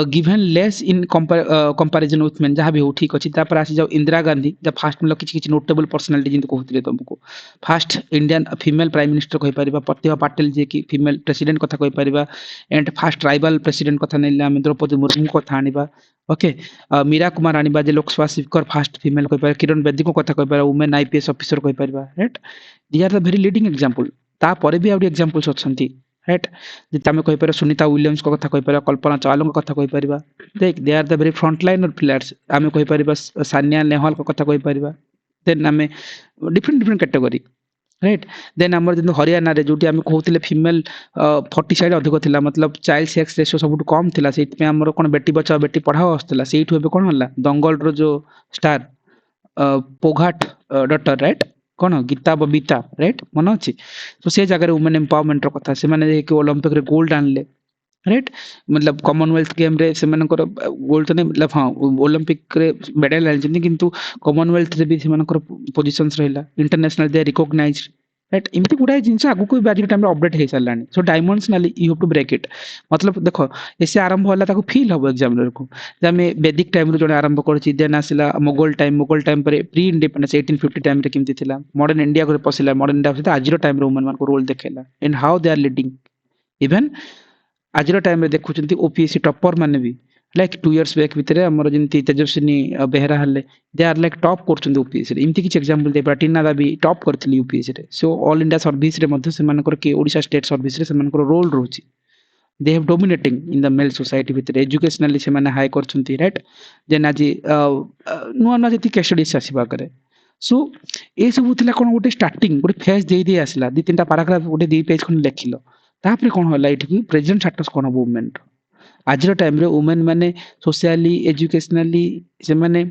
given less in comparison with men जहाँ भी हो ठीक अच्छी तापर आसी जाओ इंदिरा गांधी जब फास्ट मतलब किसी किसी नोटेबल पर्सनालिटी जिनको कहते तुमको fast Indian female prime minister कहि परिबा प्रतिभा पाटिल जे कि फीमेल प्रेसिडेंट कथा कहि परिबा एंड फास्ट ट्राइबल प्रेसिडेंट कथा नेले आमे द्रौपदी मुर्मू कथा आनिबा ओके मीरा कुमार आनिबा जे लोकसभा स्पीकर फास्ट फीमेल कहि परिबा किरण बेदी को कथा कहि परिबा वुमेन आईपीएस ऑफिसर कहि परिबा right they are the very leading example ता परे भी आउट एग्जांपल्स अछंती राइट जिते आम कहीपर सुनीता विलियम्स को कथा कहीपर कल्पना चावला कथा कहीपर देख they are the very front line players आम कहीपर सानिया नेहवाल को कथा कहीपर देन आम different different category right then आम जो हरियाणा रे जो आम कहते फिमेल 40 अधिक थिला मतलब चाइल्ड सेक्स रेशियो सब कम थिला से आमर कौन बेटी बचाओ बेटी पढ़ाओ आसला से कौन होला दंगल रो जो स्टार पोघाट डॉटर राइट कौन गीता बबीता राइट मन अच्छी तो से जगह वुमेन एम्पावरमेंट कथा से ओलंपिक रे गोल्ड आनले राइट मतलब कॉमनवेल्थ गेम रे से गोल्ड तो नहीं मतलब हाँ ओलंपिक रे मेडल आनी किंतु कॉमनवेल्थ रे भी से पोजिशंस रहिला इंटरनेशनल दे रिकॉग्नाइज्ड राइट एमती गुड़ाए जिन आगू भी आज टाइम अपडेट हो सारा so dimensionally you have to break it मतलब देख एसे आरंभ होला ताको फील हम एग्जामिनर को आम वैदिक टाइम रू जो आरंभ कर देन आसला मोगल टाइम पर प्री इंडिपेंडेंस 1850 टाइम रे केमती थिला मॉडर्न इंडिया को पसिला मॉडर्न इंडिया सहित आज टाइम वुमेन मान रोल देखेला and how they are leading even आज टाइम रे देखुचंती ओपीएससी टॉपर माने भी लाइक 2 इयर्स बैक भितर हमर जंती तेजस्विनी बेहरा हले दे आर लाइक टॉप करचंती ओपीएससी रे इमती किछ एग्जांपल दे टीना दा भी टॉप करथिली यूपीएससी रे सो ऑल इंडिया सर्विस रे मध्ये से मानकर के ओडिशा स्टेट सर्विस रे से मानकर रोल रहउची they have dominating in the male society भितर एजुकेशनली से माने हाई करचंती राइट जेन आज नुआ नुआ जति केस स्टडीज आसीबा करे सो ए सब थिला कोन गोटे स्टार्टिंग गोटे फेज दे दे आसला दि तीनटा पैराग्राफ गोटे 2 पेज खन लिखिलो तापर कोन होला एठी प्रेजेंट स्टेटस कोन वुमेन आज टाइम रे वुमेन माने सोशली एजुकेशनली से माने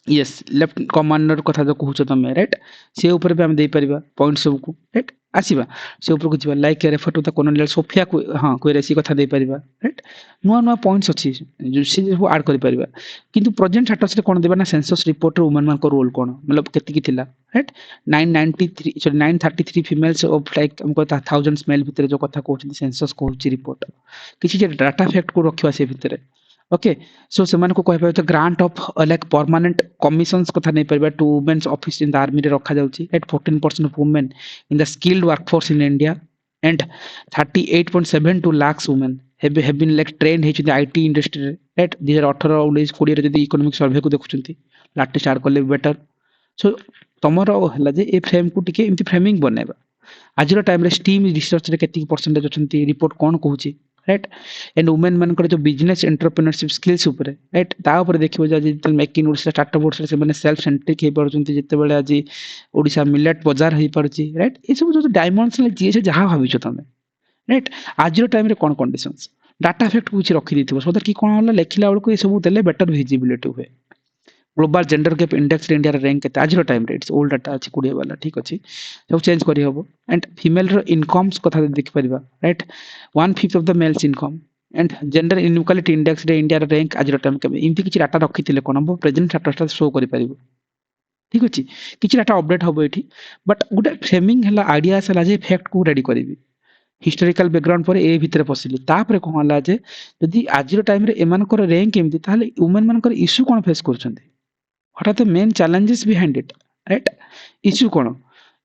यस लेफ्ट कमांडर कथा जो कहूछ तमे राइट से ऊपर भी हम दे परिबा पॉइंट सब को राइट आसीबा से ऊपर को जीवा like refer to the colonial सोफिया को हां कोई रेसी कथा दे परिबा राइट नुआ नुआ पॉइंट्स अछि जो से ऐड करि परिबा किंतु प्रेजेंट स्टेटस रे कोन देबा ना सेंसस रिपोर्ट रे वुमेन मान को रोल कोन मतलब केति की थिला right 993 sorry 933 females of like हमको 1000 मेल भितर जो कथा कहउछ सेंसस कहउछ रिपोर्ट किछि जे डाटा फैक्ट को रखिवा से भितर ओके सो से को कह grant of like permanent commissions कथा नहीं परिबा to women's office in the army रे रखा जाउची at 14% of women in the skilled workforce in India and 38.72 lakh women have been like trained हे द आईटी इंडस्ट्री रे एट 2018 19 20 रे जदी इकोनॉमिक सर्वे को देखुचंती लास्ट स्टार्ट करले बेटर सो तमरो हला जे ए फ्रेम को टिके इमती फ्रेमिंग बनेबा आज टाइम रे स्टीम रिसर्च रे केति परसेंटेज अछंती रिपोर्ट कोन कहूची राइट एंड वुमेन मानकर जो बिजनेस एंटरप्रेन्योरशिप स्किल्स ऊपर राइट ता ऊपर देखिबो जे make in Odisha startup Odisha से माने सेल्फ सेंट्रिक हे परचंती जते बेले आज ओडिशा मिलेट बाजार हे परची राइट ए सब जो डायमेंशनल जी से जहां भाबिछो तमे राइट आज टाइम रे कोन कंडीशंस डाटा फैक्ट कुछ रखी दिथिबो सो दैट की कोन होला लेखिला बेलको ए सब देले बेटर विजिबिलिटी हुए global gender gap index India rank के आज टाइम रे इट्स ओल्ड डाटा अछि 20 वाला ठीक अछि सब चेंज करी हबो एंड फीमेल रो इनकम्स कथा देख परिबा right 1/5 of the males income and gender inequality index रे इंडिया रैंक आज टाइम के इमती किछि डाटा रखिथिले कोन हबो प्रेजेंट स्टेटस शो करि परिबो ठीक अछि किछि डाटा अपडेट हबो एठी बट गुटे फ्रेमिंग हला आइडिया हला जे फैक्ट को रेडी करिवि हिस्टोरिकल बैकग्राउंड पर ए भितर पसिली तापर कोन हला जे यदि आज टाइम रे एमान कर रैंक एमती ताले वुमेन मान कर इशू कोन फेस करछन्ती What are the main challenges behind it? Right? Issue कौन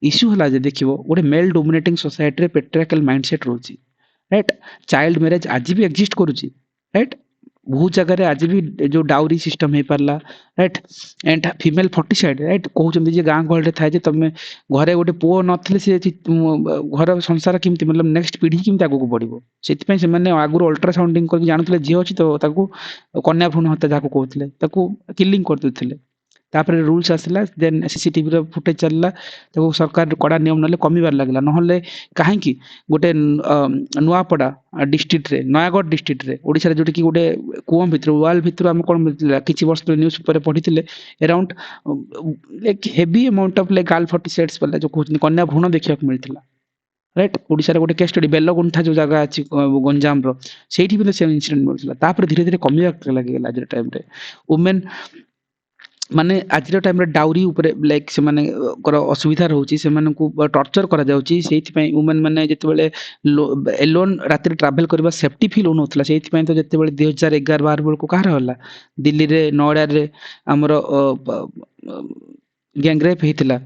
इश्यू हला जे देखिबो गोटे मेल डोमिनेटिंग सोसाइटी रे पेट्रियार्कल माइंडसेट रहउची राइट चाइल्ड मैरिज आज भी एग्जिस्ट करूची राइट बहुत जगह रे आज भी जो डाउरी सिस्टम हे परला राइट एंड फीमेल 40 साइड राइट कहउचंदी जे गां गहल रे थाए जे तमे घरे गोटे पुओ नथले से घर संसार किमती मतलब नेक्स्ट पीढ़ी किमती आगु को बढ़िबो सेति पय से माने आगु अल्ट्रासाउंडिंग करके जानथले जे अछि तो ताकू कन्या भ्रूण हत्या जाको कहउतले ताकू किलिंग कर देथले तापर रूल्स आसला देन सीसीटीवी रो फुटेज चलला तो सरकार कड़ा नियम नले कमीबार लागला नहले काहे की गोटे नुआपड़ा डिस्ट्रिक्ट रे नयागढ़ डिस्ट्रिक्ट रे ओडिसा रे जोटी की गोटे कुओं भितर वाल भितर हम कोन मिलला किछि वर्ष न्यूज़ पेपर पढिथिले around like heavy amount of like girl 40 सेट्स पल्ला जो कहउछ कन्या भ्रूण देखिया मिलथिला राइट ओडिसा रे गोटे केस स्टडी बेलगुंठा जो जगह अछि गंजाम रो सेठी भी सेम इंसिडेंट मिलथिला तापर धीरे धीरे कमिया लागि गेला जे टाइम रे वुमेन ମାନେ ଆଜିର ଟାଇମରେ ଡାଉରୀ ଉପରେ ଲାଇକ୍ ସେମାନଙ୍କର ଅସୁବିଧା ରହୁଛି, ସେମାନଙ୍କୁ ଟର୍ଚର କରାଯାଉଛି। ସେଇଥିପାଇଁ ଓମେନ୍ ମାନେ ଯେତେବେଳେ ଏଲୋନ୍ ରାତିରେ ଟ୍ରାଭେଲ କରିବା ସେଫ୍ଟି ଫିଲ୍ ହଉନଥିଲା। ସେଇଥିପାଇଁ ତ ଯେତେବେଳେ 2011-12 ବେଳକୁ କାହାର ହେଲା, ଦିଲ୍ଲୀରେ ନୋଏଡାରେ ଆମର ଗ୍ୟାଙ୍ଗରେପ୍ ହେଇଥିଲା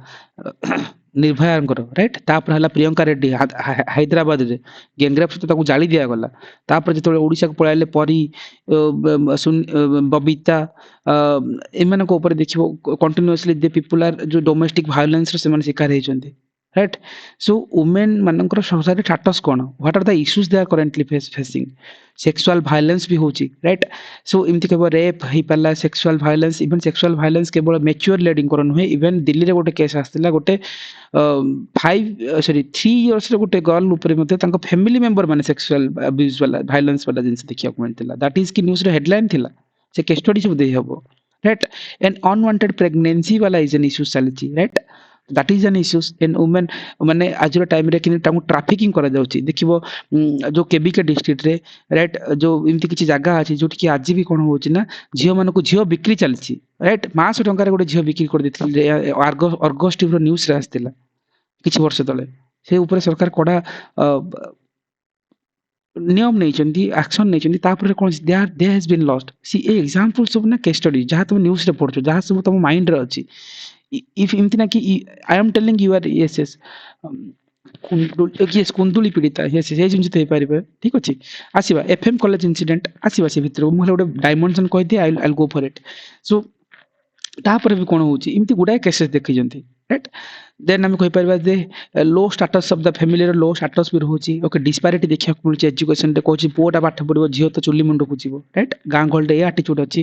ନିର୍ଭୟାଙ୍କର, ରାଇଟ୍। ତାପରେ ହେଲା ପ୍ରିୟଙ୍କା ରେଡ୍ଡି ହାଇଦ୍ରାବାଦରେ ଗ୍ୟାଙ୍ଗରେପ୍ ସହିତ ତାକୁ ଜାଳି ଦିଆଗଲା। ତାପରେ ଯେତେବେଳେ ଓଡ଼ିଶାକୁ ପଳାଇଲେ ପରୀ, ବବିତା, ଏମାନଙ୍କ ଉପରେ ଦେଖିବ କଣ୍ଟିନ୍ୟୁଅସଲି ଦି ପିପୁଲ ଆର୍ ଯୋଉ ଡୋମେଷ୍ଟିକ ଭାয়োଲେନ୍ସର ସେମାନେ ଶିକାର ହେଇଛନ୍ତି, ରାଇଟ୍। ସୋ ଓମେନ୍ ମାନଙ୍କର ସୋସାଇଟି ଷ୍ଟାଟସ୍ କ'ଣ, what are the issues they are currently facing. Sexual violence ବି ହଉଛି, ରାଇଟ୍। ସୋ ଏମିତି କେବଳ ରେପ୍ ହେଇପାରିଲା, sexual violence, even sexual violence କେବଳ ମ୍ୟାଚୁଅର ଲେଡିଙ୍କର ନୁହେଁ। ଇଭେନ୍ ଦିଲ୍ଲୀରେ ଗୋଟେ କେସ୍ ଆସିଥିଲା, ଗୋଟେ 3 ଇୟର୍ସର ଗୋଟେ ଗର୍ଲ ଉପରେ ମଧ୍ୟ ତାଙ୍କ ଫ୍ୟାମିଲି ମେମ୍ବର ମାନେ ସେକ୍ସୁଆଲ ଆବ୍ୟୁଜ ବାଲା ଭାয়োଲେନ୍ସ ବାଲା ଜିନିଷ ଦେଖିବାକୁ ମିଳିଥିଲା। ଦ୍ୟାଟ୍ ଇଜ କି ନ୍ୟୁଜର ହେଡଲାଇନ ଥିଲା, ସେ କେସ୍ ଷ୍ଟଡି ସବୁ ଦେଇ ହବ, ରାଇଟ୍। ଏଣ୍ଡ ଅନୱାଣ୍ଟେଡ୍ ପ୍ରେଗନେନ୍ସି ବାଲା ଇଜ ଏନ୍ ଇସ୍ୟୁ ଚାଲିଛି, right. That is N issues in women. ମାନେ ଆଜିର ଟାଇମରେ କିନ୍ତୁ ତାଙ୍କୁ ଟ୍ରାଫିକିଂ କରାଯାଉଛି। ଦେଖିବ ଯୋଉ କେବିକେ ଡିଷ୍ଟ୍ରିକ୍ଟରେ, ରାଇଟ୍, ଯୋଉ ଏମିତି କିଛି ଜାଗା ଅଛି ଯୋଉଠିକି ଆଜି ବି କ'ଣ ହଉଛି ନା, ଝିଅମାନଙ୍କୁ ଝିଅ ବିକ୍ରି ଚାଲିଛି, ରାଇଟ୍। 500 ଟଙ୍କାରେ ଗୋଟେ ଝିଅ ବିକ୍ରି କରିଦେଇଥିଲେ, ଅର୍ଗସ୍ ଟିଭିର ନ୍ୟୁଜରେ ଆସିଥିଲା କିଛି ବର୍ଷ ତଳେ। ସେ ଉପରେ ସରକାର କଡ଼ା ନିୟମ ନେଇଛନ୍ତି, ଆକ୍ସନ ନେଇଛନ୍ତି। ତାପରେ କ'ଣ, ଦେ ହାଜ ବିନ୍ ଲଷ୍ଟ। ଏ ଏକ୍ସାମ୍ପଲ ସବୁ ନା କେସ୍ ଷ୍ଟଡି, ଯାହା ତମେ ନ୍ୟୁଜରେ ପଢୁଛ, ଯାହା ସବୁ ତମ ମାଇଣ୍ଡରେ ଅଛି। ଇଫ୍ ଏମିତି ନା କି I am telling you are yes Kunduli ପୀଡ଼ିତା, ୟେସ୍ ସେଇ ଜିନିଷ ତ ହେଇପାରିବେ, ଠିକ ଅଛି। ଆସିବା ଏଫ୍ଏମ୍ କଲେଜ ଇନସିଡେଣ୍ଟ, ଆସିବା ସେ ଭିତରକୁ। ମୁଁ ହେଲେ ଗୋଟେ ଡାଇମେନସନ କହିଦିଏ, I go for eat. Show ତାପରେ ବି କ'ଣ ହଉଛି, ଏମିତି ଗୁଡ଼ାଏ କେସେସ୍ ଦେଖିଛନ୍ତି, ରାଇଟ୍। ଦେନ୍ ଆମେ କହିପାରିବା ଯେ ଲୋ ଷ୍ଟାଟସ୍ ଅଫ୍ ଦ ଫ୍ୟାମିଲିର ଲୋ ଷ୍ଟାଟସ୍ ବି ରହୁଛି। ଓକେ, ଡିସ୍ପାରିଟି ଦେଖିବାକୁ ମିଳୁଛି ଏଜୁକେସନରେ। କହୁଛି ପୁଅଟା ପାଠ ପଢ଼ିବ, ଝିଅ ତ ଚୁଲି ମୁଣ୍ଡକୁ ଯିବ, ରାଇଟ୍। ଗାଁ ଗହଳିରେ ଏ ଆଟିଚ୍ୟୁଡ୍ ଅଛି।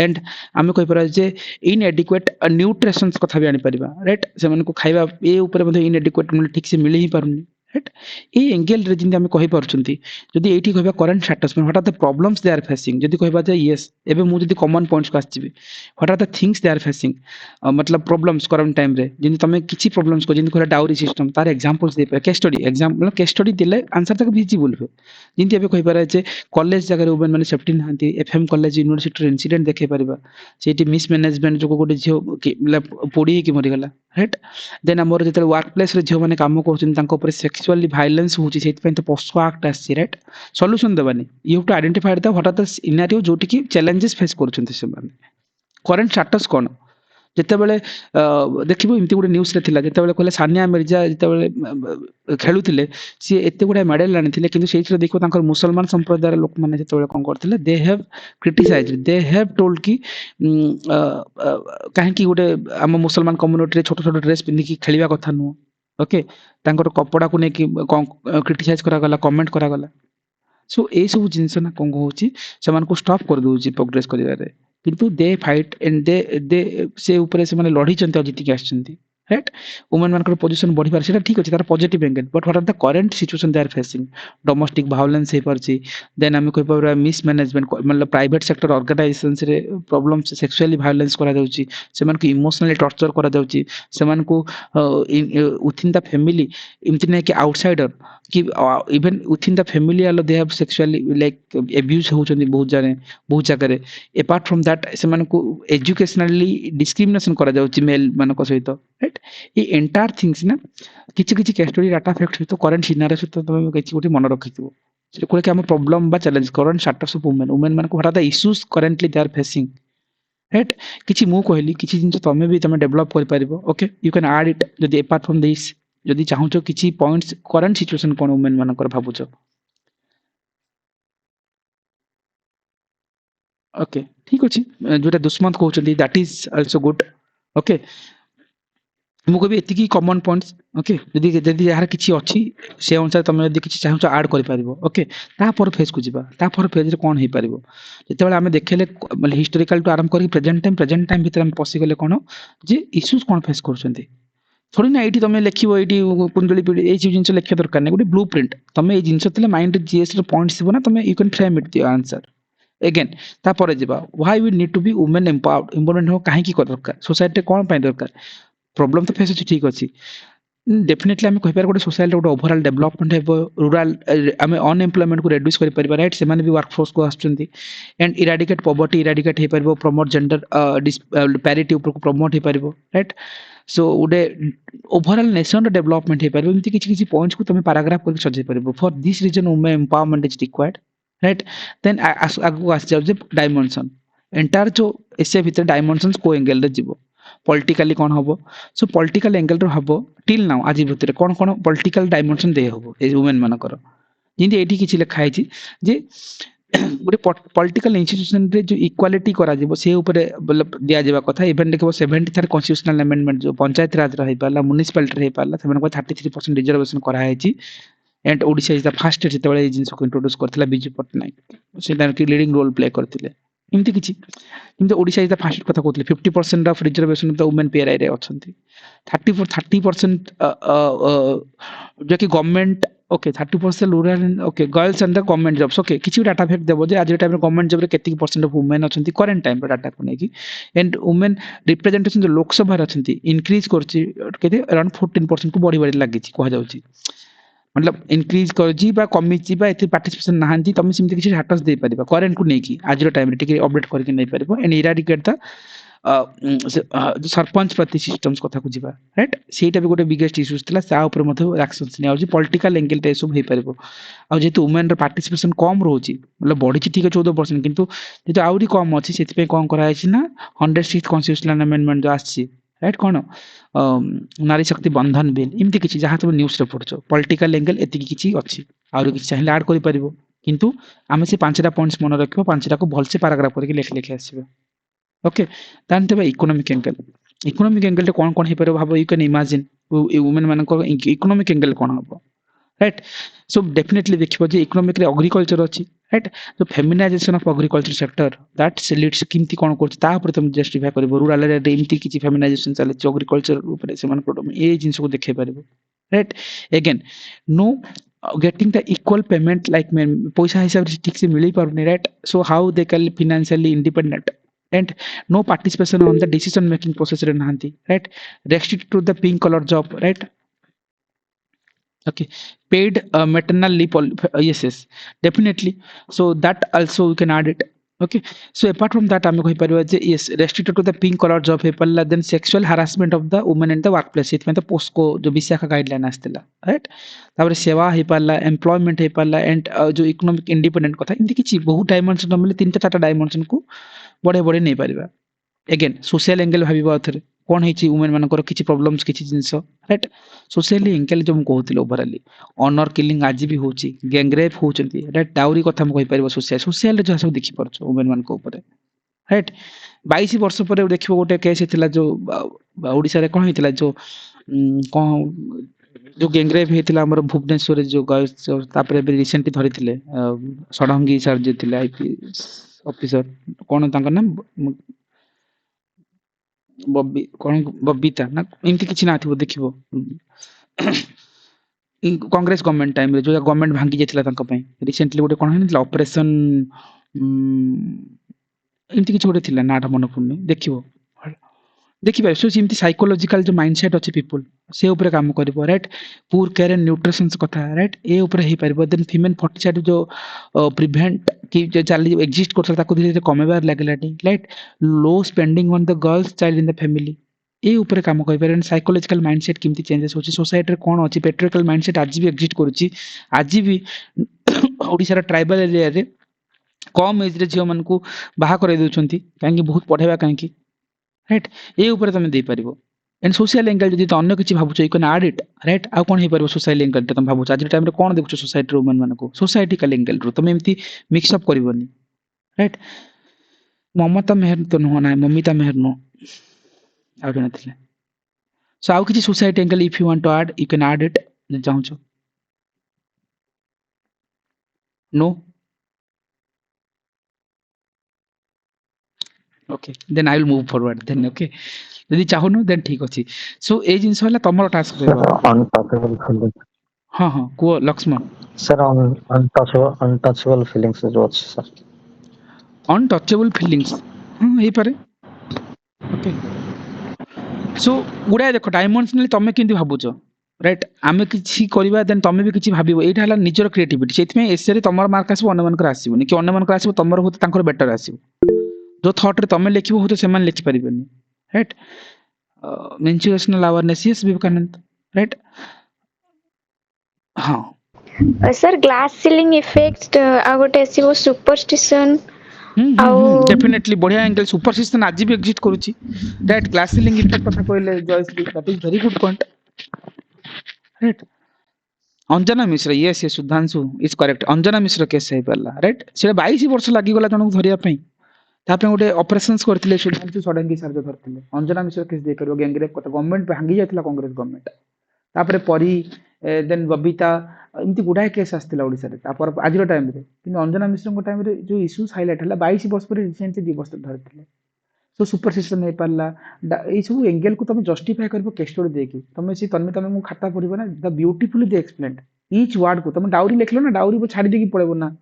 ଏଣ୍ଡ ଆମେ କହିପାରିବା ଯେ ଇନ୍ଏଡିକ୍ୱେଟ୍ ନ୍ୟୁଟ୍ରିସନ୍ସ କଥା ବି ଆଣିପାରିବା, ରାଇଟ୍। ସେମାନଙ୍କୁ ଖାଇବା ଏ ଉପରେ ମଧ୍ୟ ଇନ୍ଏଡିକ୍ୱେଟ୍ ଠିକ୍ ସେ ମିଳି ହିଁ ପାରୁନି, ରାଇଟ୍। ଏଇ ଏଙ୍ଗେଲରେ ଯେମିତି ଆମେ କହିପାରୁଛନ୍ତି, ଯଦି ଏଇଠି କହିବା current status, what are the problems they are facing. ଯଦି କହିବା ଯେ ୟେସ୍, ଏବେ ମୁଁ ଯଦି କମନ୍ ପଏଣ୍ଟକୁ ଆସିଯିବି, what are the things they are facing, मतलब प्रॉब्लम्स करंट टाइम रे जिन तमे किछि प्रॉब्लम्स को जिन कोला डाउरी सिस्टम तार एग्जांपल्स दे पे case study example case study देले आंसर तक विजिबल हो। जिंती अबे कहि पारे जे कॉलेज जगह वुमेन माने सेफ्टी नांती, FM college university ray incident देखे परिबा, सेठी मिस मैनेजमेंट जो गोटे झियो मतलब पोड़ी की मरि गला, राइट। देन हमर जेते वर्क प्लेस रे झियो माने काम करछन तांको ऊपर सेक्सुअली वायलेंस होची, सेति पय तो पोस्को एक्ट आसी, राइट। सॉल्यूशन देबानी, you have to identify the what are the scenario जोटी की चैलेंजेस फेस करछन से माने। करेंट स्टेटस कोन, ଯେତେବେଳେ ଦେଖିବୁ ଏମିତି ଗୋଟେ ନ୍ୟୁଜରେ ଥିଲା, ଯେତେବେଳେ କହିଲେ ସାନିଆ ମିର୍ଜା ଯେତେବେଳେ ଖେଳୁଥିଲେ, ସିଏ ଏତେ ଗୁଡ଼ାଏ ମେଡାଲ ଆଣିଥିଲେ, କିନ୍ତୁ ସେଇଥିରେ ଦେଖିବ ତାଙ୍କର ମୁସଲମାନ ସମ୍ପ୍ରଦାୟର ଲୋକମାନେ ଯେତେବେଳେ କ'ଣ କରିଥିଲେ, they have criticize, they have told କି କାହିଁକି ଗୋଟେ ଆମ ମୁସଲମାନ କମ୍ୟୁନିଟିରେ ଛୋଟ ଛୋଟ ଡ୍ରେସ୍ ପିନ୍ଧିକି ଖେଳିବା କଥା ନୁହଁ। ଓକେ, ତାଙ୍କର କପଡ଼ାକୁ ନେଇକି କ୍ରିଟିସାଇଜ୍ କରାଗଲା, କମେଣ୍ଟ କରାଗଲା। ସୋ ଏଇସବୁ ଜିନିଷ ନା କ'ଣ ହେଉଛି, ସେମାନଙ୍କୁ ଷ୍ଟପ୍ କରିଦେଉଛି ପ୍ରୋଗ୍ରେସ୍ କରିବାରେ। କିନ୍ତୁ ଦେ ଫାଇଟ୍ ଏଣ୍ଡ ଦେ ସେ ଉପରେ ସେମାନେ ଲଢ଼ିଛନ୍ତି ଆଉ ଜିତିକି ଆସିଛନ୍ତି, ରାଇଟ୍। ଓମେନ୍ ମାନଙ୍କର ପୋଜିସନ୍ ବଢ଼ିପାରେ, ସେଇଟା ଠିକ୍ ଅଛି, ତାର positive angle. But what are the current situation they are facing, domestic violence ହେଇପାରୁଛି। ଦେନ୍ ଆମେ କହିପାରିବା ମିସ୍ ମ୍ୟାନେଜମେଣ୍ଟ, ମାନେ ପ୍ରାଇଭେଟ୍ ସେକ୍ଟର ଅର୍ଗାନାଇଜେସନ୍ସରେ ପ୍ରୋବ୍ଲେମ୍ସ, ସେକ୍ସୁଆଲି ଭାয়োଲେନ୍ସ କରାଯାଉଛି, ସେମାନଙ୍କୁ ଇମୋସନାଲି ଟର୍ଚର କରାଯାଉଛି, ସେମାନଙ୍କୁ ୱିଥିନ୍ ଦ ଫ୍ୟାମିଲି, ଏମିତି ନାହିଁ କି ଆଉଟସାଇଡର କି ଇଭେନ୍ ୱିଥିନ୍ ଦ ଫ୍ୟାମିଲି ଆଲୋ ଦେ ହାଭ୍ ସେକ୍ସୁଆଲି ଲାଇକ୍ ଏବ୍ୟୁଜ୍ ହେଉଛନ୍ତି ବହୁତ ଜାଗାରେ। ଏପାର୍ଟ ଫ୍ରମ୍ ଦ୍ୟାଟ୍ ସେମାନଙ୍କୁ ଏଜୁକେସନାଲି ଡିସ୍କ୍ରିମିନେସନ୍ କରାଯାଉଛି ମେଲ୍ ମାନଙ୍କ ସହିତ, ରାଇଟ୍। ଏ ଏଣ୍ଟାୟାର ଥିଙ୍ଗସ୍ ନା କିଛି କିଛି କେସ୍ ଷ୍ଟଡି ଡାଟା ଫ୍ୟାକ୍ଟ ସହିତ କରେଣ୍ଟ ସିନାରିଓ ସହିତ ତମେ କିଛି ଗୋଟେ ମନେ ରଖିଥିବ। ସେଟା କୋଳେ କି ଆମ ପ୍ରୋବ୍ଲେମ୍ ବା challenge current status of women ମାନଙ୍କୁ what are the issues currently they are facing, right. କିଛି ମୁଁ କହିଲି, କିଛି ଜିନିଷ ତମେ ବି ତମେ ଡେଭଲପ୍ କରିପାରିବ। ଓକେ, ୟୁ କ୍ୟାନ୍ ଆଡ୍ ଇଟ୍ ଯଦି ଏପାର୍ଟ ଫ୍ରମ୍ ଦିସ୍, ଯଦି ଚାହୁଁଛ କିଛି ପଏଣ୍ଟସ୍ କରେଣ୍ଟ ସିଚୁଏସନ୍ କ'ଣ ଓମେନ୍ ମାନଙ୍କର ଭାବୁଛ। ଓକେ, ଠିକ୍ ଅଛି, ଯୋଉଟା ଦୁଷ୍ମନ୍ତ କହୁଛନ୍ତି that is also good. Okay, ମୁଁ କହିବି ଏତିକି କମନ୍ ପଏଣ୍ଟସ୍। ଓକେ, ଯଦି ଯଦି ଏହାର କିଛି ଅଛି ସେ ଅନୁସାରେ ତମେ ଯଦି କିଛି ଚାହୁଁଛ ଆଡ୍ କରିପାରିବ। ଓକେ, ତାପରେ ଫେଜ୍କୁ ଯିବା। ତାପରେ ଫେଜ୍ରେ କ'ଣ ହେଇପାରିବ, ଯେତେବେଳେ ଆମେ ଦେଖେଇଲେ ମାନେ ହିଷ୍ଟୋରିକାଲଠୁ ଆରମ୍ଭ କରିକି ପ୍ରେଜେଣ୍ଟ ଟାଇମ୍ ଭିତରେ ଆମେ ପଶିଗଲେ କ'ଣ ଯେ ଇସ୍ୟୁଜ୍ କ'ଣ ଫେସ୍ କରୁଛନ୍ତି। थोड़ी ना ଏଇଠି ତମେ ଲେଖିବ, ଏଇଠି କୁନ୍ଦୁଳି ପିଢ଼ି ଏଇ ସବୁ ଜିନିଷ ଲେଖିବା ଦରକାର ନାହିଁ। ଗୋଟେ ବ୍ଲୁ ପ୍ରିଣ୍ଟ, ତମେ ଏଇ ଜିନିଷ ଥିଲେ ମାଇଣ୍ଡରେ ଜିଏସ୍ର ପଏଣ୍ଟସ୍ ଥିବ ନା, ତମେ you can frame it the answer again. ତାପରେ ଯିବା why we need to be women empowered, important ହେବ କାହିଁକି ଦରକାର, ସୋସାଇଟିରେ କ'ଣ ପାଇଁ ଦରକାର। ପ୍ରୋବ୍ଲେମ୍ ତ ଫେସ୍ ଅଛି, ଠିକ୍ ଅଛି। डेफिनेटली आम कहीपर गोटे सोसाइटी गोटे ओभरऑल डेवलपमेंट है रूराल आम अनएम्प्लॉयमेंट को रिड्यूस कर पार राइट से भी वर्कफोर्स को आसुँच एंड इराडिकेट पॉवर्टी इराडिकेट हो पार प्रमोट जेंडर पैरिटी ऊपर को प्रमोट हो पार राइट सो गोटे ओभरऑल नेशन डेवलपमेंट हो पार एमती किसी पॉइंट्स को तुम पैराग्राफ करके सजाई पार for this reason women empowerment is required right then आगू आसी जाऊे डायमेंशन एंटायर जो एसिया भितर डायमेंशंस को एंगल रे जीवो पॉलिटिकली कौन हम सो पॉलिटिकल एंगल रो हम टिल नाउ आज भितर कौन कौन पॉलिटिकल डायमेंशन दे हम ए वुमेन मानकर जिंदे एठी किछि लिखा है जे गोटे पॉलिटिकल इंस्टीट्यूशन रे जो इक्वालिटी करा जीवो से ऊपर मतलब दिया जेबा कथा इवन देखो 73 कॉन्स्टिट्यूशनल अमेंडमेंट जो पंचायत राज रही पाला म्युनिसिपैलिटी रही पाला से 33% रिजर्वेशन करा है and Odisha is the first state जेतबेले जिंस को इंट्रोड्यूस करथिला बिजू पटनायक सेटा कि लीडिंग रोल प्ले करथिले एमती किछि किंतु ओडिशा इज द फर्स्ट कथा कहथिले 50% of reservation of the women PRI रे अछंती 30% जो कि government okay 30% rural okay girls and the government jobs okay किछि डाटा फैक्ट देबो जे आज टाइम रे गवर्नमेंट जॉब रे केति परसेंट ऑफ वुमेन अछंती करंट टाइम रे डाटा को नेकी एंड वुमेन रिप्रेजेंटेशन जो लोकसभा रे अछंती इंक्रीज करछि केते अराउंड 14% को बढ़ी बढ़ी लागिछि कहा जाउछि मतलब इंक्रीज करछि बा कमिछि बा एते पार्टिसिपेशन नाहंती तमे सिमते किछि स्टेटस दे परिबा करंट को नेकी आज टाइम रे टिके अपडेट करके नै परिबो एंड इराडिकेट द सरपंच प्रति सिस्टम्स कथा को जीवा राइट सेटा भी गोटे बिगेस्ट इश्यूज थिला सा ऊपर मथे एक्शंस नै आउछि पॉलिटिकल एंगल रे सब हे परिबो आ जेतु वुमेन रो पार्टिसिपेशन कम रहउछि मतलब बढ़िछि ठीक है 14% किंतु जेतु आउरी कम अछि सेति पे कोन करा आछि ना 106th कॉन्स्टिट्यूशनल अमेंडमेंट जो आछि राइट कोन नारी शक्ति बंधन बिल इमती किछि जहाँ तुम न्यूज रे पढछो पॉलिटिकल एंगल एति किछि अछि आउरी किछि चाहिले ऐड करि परिबो किंतु आमे से पांचटा पॉइंट्स मन रखिबो पांचटा को भलसे पैराग्राफ करके लिख लिख आसीबो ओके तान तेबा इकोनॉमिक एंगल रे कोन कोन हे परबो भाबो यू कैन इमेजिन वुमेन मान को इकोनॉमिक एंगल कोन हबो राइट सो डेफिनेटली देखिबो जे इकोनॉमिक रे एग्रीकल्चर अछि राइट जो feminization of agriculture sector that leads किमती कोन करछ ता ऊपर तुम जस्टिफाई करबो रूरल रे इमती किछि फेमिनाइजेशन चले एग्रीकल्चर ऊपर से मान प्रोडक्ट ए जिंस को देखे परबो right again no getting the equal payment like पैसा हिसाब से ठीक से मिली पारुनी right so how they can financially independent and no participation on the decision making process re nahanti right restricted to the pink color job right okay paid maternal leave yes definitely so that also we can add it okay so apart from that ame koi pariba je yes restricted to the pink color job he palla then sexual harassment of the women in the workplace it mein to post ko jo visakhा guideline astila right तापर सेवा हे पाला employment हे पाला and जो economic independent कथा इनती किछि बहुत dimension मतलब तीन चारटा डायमेंशन को बड़े बड़े नहीं पारिबा अगेन सोशल एंगल भाबिबा अथरे कोन हेछि वुमेन मानकर किछि प्रॉब्लम्स किछि जिंस राइट सोशली एंगल जो हम कहथिले ओवरऑली ऑनर किलिंग आज भी होछि गैंग रेप होचंती राइट डाउरी कथा हम कहि पारिबा सोशल जो सब देखि परछो वुमेन मान को ऊपर राइट 22 वर्ष पर देखिबो गोटे केस हेतिला जो ओडिसा रे कोन हेतिला जो कोन जो गैंगरेप हेतिला हमर भुवनेश्वर जो गर्ल्स तापर बे रिसेंटली धरिथिले सडंगी सर जे थिले आईपीएस ऑफिसर कोन तांकर नाम बब्बी कोन बब्बीता ना इनती किछि ना थिबो देखिबो कांग्रेस गवर्नमेंट टाइम रे जो गवर्नमेंट भांगी जेथिला तांक पई रिसेंटली गोटे कोन हेतिला ऑपरेशन इनती किछि गोटे थिला नाटा मन पुनी देखिबो देखिए सो जिमती साइकोलॉजिकल जो माइंडसेट अछि पीपल से ऊपर काम करबो right poor care and nutrition कथा राइट ए ऊपर हे परबो देन फीमेल फर्टिलिटी जो प्रिवेंट कि जो चाली एग्जिस्ट करता ताको धीरे धीरे कमेबार लागलाटी right low spending on the girls child in the family ए ऊपर काम करि परन साइकोलॉजिकल माइंडसेट किमती चेंजेस होची सोसाइटी रे कोन अछि पेट्रियार्कल माइंडसेट आज भी एग्जिस्ट करूची आज भी ओडिसा रा ट्राइबल एरिया रे कम एज रे जियो मन को बाहा करे दोछंती काहे कि बहुत पढेबा काहे कि राइट ए ऊपर तुम दे पारिबो एंड सोशल एंगल जदि तो अन्य किछि भाबुछ you can add it right आ कोन हे परबो सोशल एंगल तुम भाबुछ आज टाइम रे कोन देखुछ सोसाइटी रो वुमेन मानको को सोसाइटिकल एंगल रो तुम एम्ति मिक्स अप करबोनी राइट ममता मेहर तो न ना ममिता मेहर नो आ जने थिले सो आउ किछि society angle if you want to add you can add it चाहूछ no okay then I will move forward then okay यदि चाहनु देन ठीक अछि सो ए जिंस होला तमरो टास्क रहबा अनटचेबल फीलिंग्स हां हां को लक्ष्मण सर अनटचेबल फीलिंग्स जो अछि सर अनटचेबल फीलिंग्स हे पारे ओके सो गुडा देखो डायमेंशनली तमे किंदी भाबुचो राइट आमे किछि करबा देन तमे भी किछि भाबिबो एटा हला निजर क्रिएटिविटी सेति में एसे रे तमर मार्क आसीबो अन्य मानकर आसीबोनी कि अन्य मानकर आसीबो तमर होते तांकर बेटर आसीबो जो थॉट रे तमे लिखिबो होते सेमान लिखि परिबेनी right menstrual awareness yes Vivekananda right हां सर ग्लास सीलिंग इफेक्ट आ गोटे आसीबो सुपरस्टिशन डेफिनेटली बढ़िया एंगल सुपरस्टिशन आज भी एग्जिस्ट करूची राइट ग्लास सीलिंग इफेक्ट कथा कहले Joyshree that is very good point right Anjana Mishra yes yes Sudhanshu is correct Anjana Mishra case है पल्ला राइट से 22 वर्ष लागि गला जणक धरिया पई तापे गोटे ऑपरेशंस करथिले सुधांशु सडंगी सर जो धरथिले अंजना मिश्र केस दे करियो गैंगरेप कथा गवर्नमेंट भांगी जाथिला कांग्रेस गवर्नमेंट तापरे परी देन बबीता इमती गुडाय केस आस्तिला ओडिसा रे तापर आजिरो टाइम रे किन अंजना मिश्र को टाइम रे जो इश्यूज हाइलाइट हला 22 वर्ष पर रिसेंटली 2 वर्ष धरथिले सो सुपर सिस्टम नहीं पारला ये सब एंगल को तुम जस्टिफाई करबो केस स्टडी देकी तुम से तन्मे तुम खाता पढिबो ना the beautifully they explained each word को तुम डाउरी लिखलो ना डाउरी को छाड़ी देकी पळेबो ना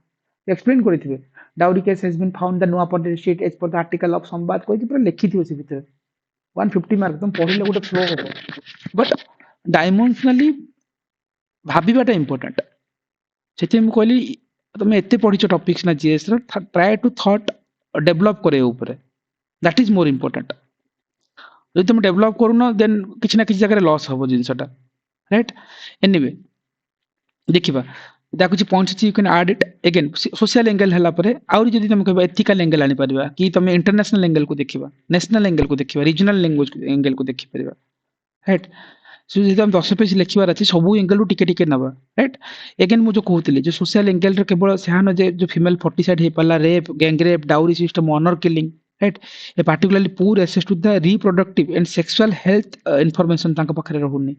एक्सप्लेन करिथिबे dowry case has been found the नुआ point sheet as per the article of Sambad कोइ पूरा लिखिथिबो से भीतर 150 मार्क तुम पढिले गोटे फ्लो हो बट डायमेंशनली भाबिबाटा इंपोर्टेंट सेते हम कहली तुम एते पढिचो टॉपिक्स ना जीएस रो ट्राई टू थॉट डेवलप करे ऊपर दैट इज मोर इम्पोर्टेंट जो तुम डेवलप करूना देन किसी ना किसी जगह लॉस हम जिनसटा राइट एनीवे देखिबा कुछ points you can add it again social angle हला परे और जदी तुम कहबा एथिकल एंगल आनी परबा कि तुम इंटरनेशनल एंगल को देखिबा नेशनल एंगल को देखिबा रीजनल लैंग्वेज एंगल को देखि परबा राइट सो जदी हम 10 पेज लिखिबार अछि सब एंगल उ टिके टिके नबा राइट अगेन मु जो कहउतले जो सोशल एंगल रे केवल सेहान जे जो फीमेल 40 साइड हे पल्ला rape gang rape dowry system honour killing right a particularly poor access to the reproductive and sexual health information तांका पाखरे रहउनी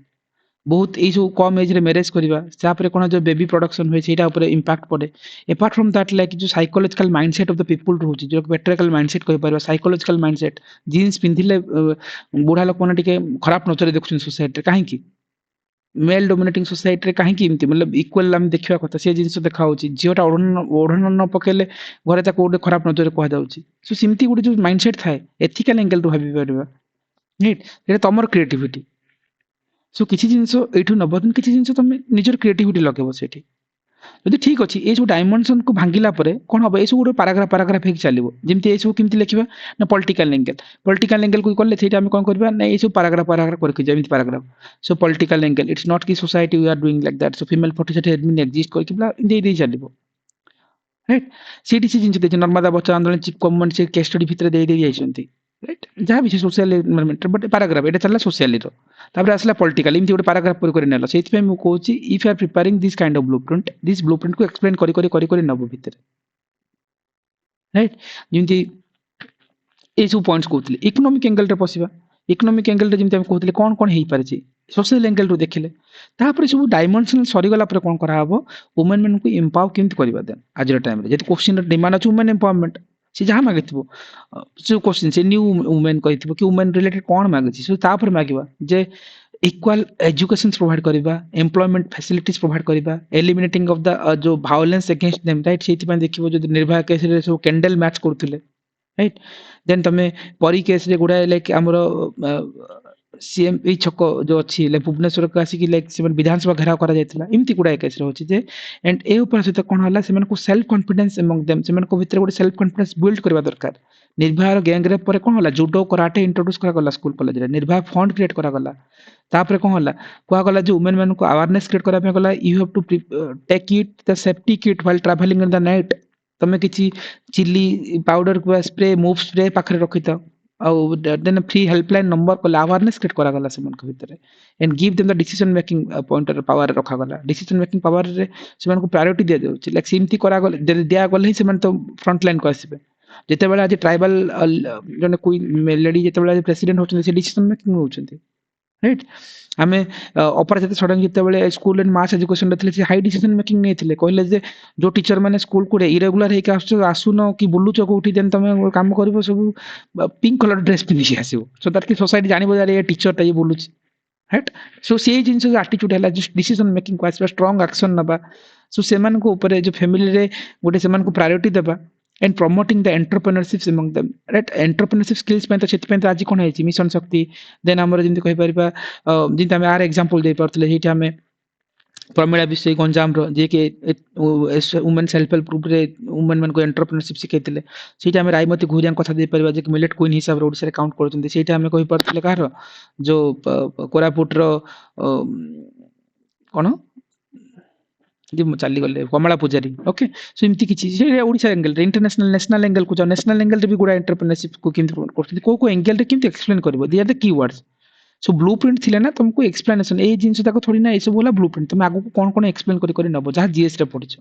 बहुत ए जो कम एज रे मैरिज करिबा सापरे कोन जो बेबी प्रोडक्शन होय सेटा ऊपर इंपैक्ट पड़े अपार्ट फ्रॉम दैट लाइक जो psychological mindset of the people रहउची जो पेट्रियार्कल माइंडसेट कहि परबा साइकोलॉजिकल माइंडसेट जीन्स पिंधिले बुढ़ा लोक कोन टिके खराब नजर देखुछन सोसाइटी रे काहे की मेल डोमिनेटिंग सोसाइटी रे काहे की इमती मतलब इक्वल हम देखिबा कथा से जिंस देखा होची जियोटा ओढन न पकेले घरे ता कोडे खराब नजर कह जाउची सो सिमती गुडी जो माइंडसेट थाए एथिकल एंगल रो भाबी परबा राइट एटा तमर क्रिएटिविटी सो किछि जिंस एठु नबदन किछि जिंस तुम निजर क्रिएटिविटी लगेबो सेठी यदि ठीक अछि ए जो डायमेंशन को भांगिला परे कोन हबो ए सब गुडी पैराग्राफ एक चलिबो जेमती ए सब किमती लिखिबा ना पॉलिटिकल एंगल को करले सेटा हम कोन करबा ना ए सब पैराग्राफ करके जेमती paragraph so political angle it's not की society we are doing like that so female 47 admin exist करके बला दे चलिबो राइट सीडीसी जिंस दे नर्मदा बच्चा आंदोलन चीफ गवर्नमेंट से केस स्टडी भितर दे जाइछंती राइट जहाँ भी सोशल एनवायरनमेंट बट पैराग्राफ एटा चला सोशली रो तापर आसला पॉलिटिकल इमती गोटे पैराग्राफ पर नेला सेति मु कहूची if you are preparing this kind of blueprint this blueprint को एक्सप्लेन करी नबो भितर राइट जेमती ए सब पॉइंट्स कहउतले इकोनॉमिक एंगल रे पसिबा इकोनॉमिक एंगल रे जेमती हम कहउतले कोन हेई पारछि सोशल एंगल रो देखिले तापर सब डायमेंशनल सरी गला पर कोन करा हबो वुमेन मन को एम्पावर केमति करबा देन आज टाइम रे जेते क्वेश्चन रे डिमांड अछि वुमेन एम्पावरमेंट से जहाँ मागिथिबो जो क्वेश्चन से न्यू वुमेन कहिथिबो कि वुमेन रिलेटेड कोन मागछि सो तापर मागिबा जे इक्वल एजुकेशन प्रोवाइड करिबा एम्प्लॉयमेंट फैसिलिटीज प्रोवाइड करिबा एलिमिनेटिंग ऑफ द जो वायलेंस अगेंस्ट देम राइट सेति पय देखिबो जो निर्भया केस रे सो कैंडल मैच करथिले राइट देन तमे परी केस रे गुडा लाइक हमरो सीएम ए छक जो अछि लाइक भुवनेश्वर का आसी कि लाइक सेमन विधानसभा घेराव करा जायतिला इमती गुडा केस रे होछि जे एंड ए ऊपर से कोन होला सेमन को self confidence among them semen को भीतर गोटे सेल्फ कॉन्फिडेंस बिल्ड करबा दरकार निर्भया गैंग रेप पर कोन होला जुडो कराटे इंट्रोड्यूस करा गला स्कूल कॉलेज रे निर्भया फंड क्रिएट करा गला तापर कोन होला कोआ गला जो वुमेन मन को अवेयरनेस क्रिएट करा पे गला you have to take it the safety kit while travelling in the night तमे किछि चिल्ली पाउडर को स्प्रे मूव स्प्रे पाखरे रखिता और देन फ्री हेल्पलाइन नंबर को अवेयरनेस क्रिएट करा गला सेमन के भीतर and give them the decision making pointer power रखा गला डिसीजन मेकिंग पावर रे सेमन को प्रायोरिटी दे दउ लाइक सिमती करा गला दिया गले ही सेमन तो फ्रंट लाइन को आसीबे जेते बेला आज ट्राइबल जने कोई लेडी जेते बेला प्रेसिडेंट होचन से डिसीजन मेकिंग होचन राइट आमे अपर जते सडन जते बेले स्कूल एंड मास एजुकेशन रथिले से हाई डिसीजन मेकिंग नै थिले कहले जे जो टीचर माने स्कूल को इरेगुलर हे के आसुनो कि बुल्लुचो को उठी देन तमे काम करबो सब पिंक कलर ड्रेस पिनि के आसीबो सो दैट की सोसाइटी जानिबो जे ये टीचर ता ये बुल्लुची राइट सो से जिंस एटीट्यूड हला जस्ट डिसीजन मेकिंग को आसीबा स्ट्रांग एक्शन नबा सो सेमान को ऊपर जो फैमिली रे गोटे सेमान को प्रायोरिटी देबा and promoting the entrepreneurship among them, right? Entrepreneurship skills पे तो सेति पे तो आज कोन हेछि मिशन शक्ति, देन हमर जिंति कहि परिबा जिंति हम आर एग्जांपल दे परतले हेठी हमें प्रमिला विषय गंजाम रो जे के वुमेन सेल्फ हेल्प ग्रुप रे वुमेन मन को एंटरप्रेन्योरशिप सिखैतिले सेटा हम रायमती घुरियान कथा दे परबा जे कि मिलेट क्वीन हिसाब रो ओडिसा रे काउंट करचंदी सेटा हम कहि परतले कार जो कोरापुट रो कोन जे चली गले कमला पूजारी, ओके? सो इमती किछि से ओडिसा एंगल रे इंटरनेशनल नेशनल एंगल को नेशनल एंगल रे भी गुडा एंटरप्रेन्योरशिप को किंतु प्रमोट करथि को एंगल रे किंतु एक्सप्लेन करबो they are the keywords. So blueprint थिले ना तुमको एक्सप्लेनेशन ए जिंस तक थोड़ी ना ए सब होला ब्लूप्रिंट तुम आगु कोन कोन एक्सप्लेन करि नबो जहा जीएस रे पढिछ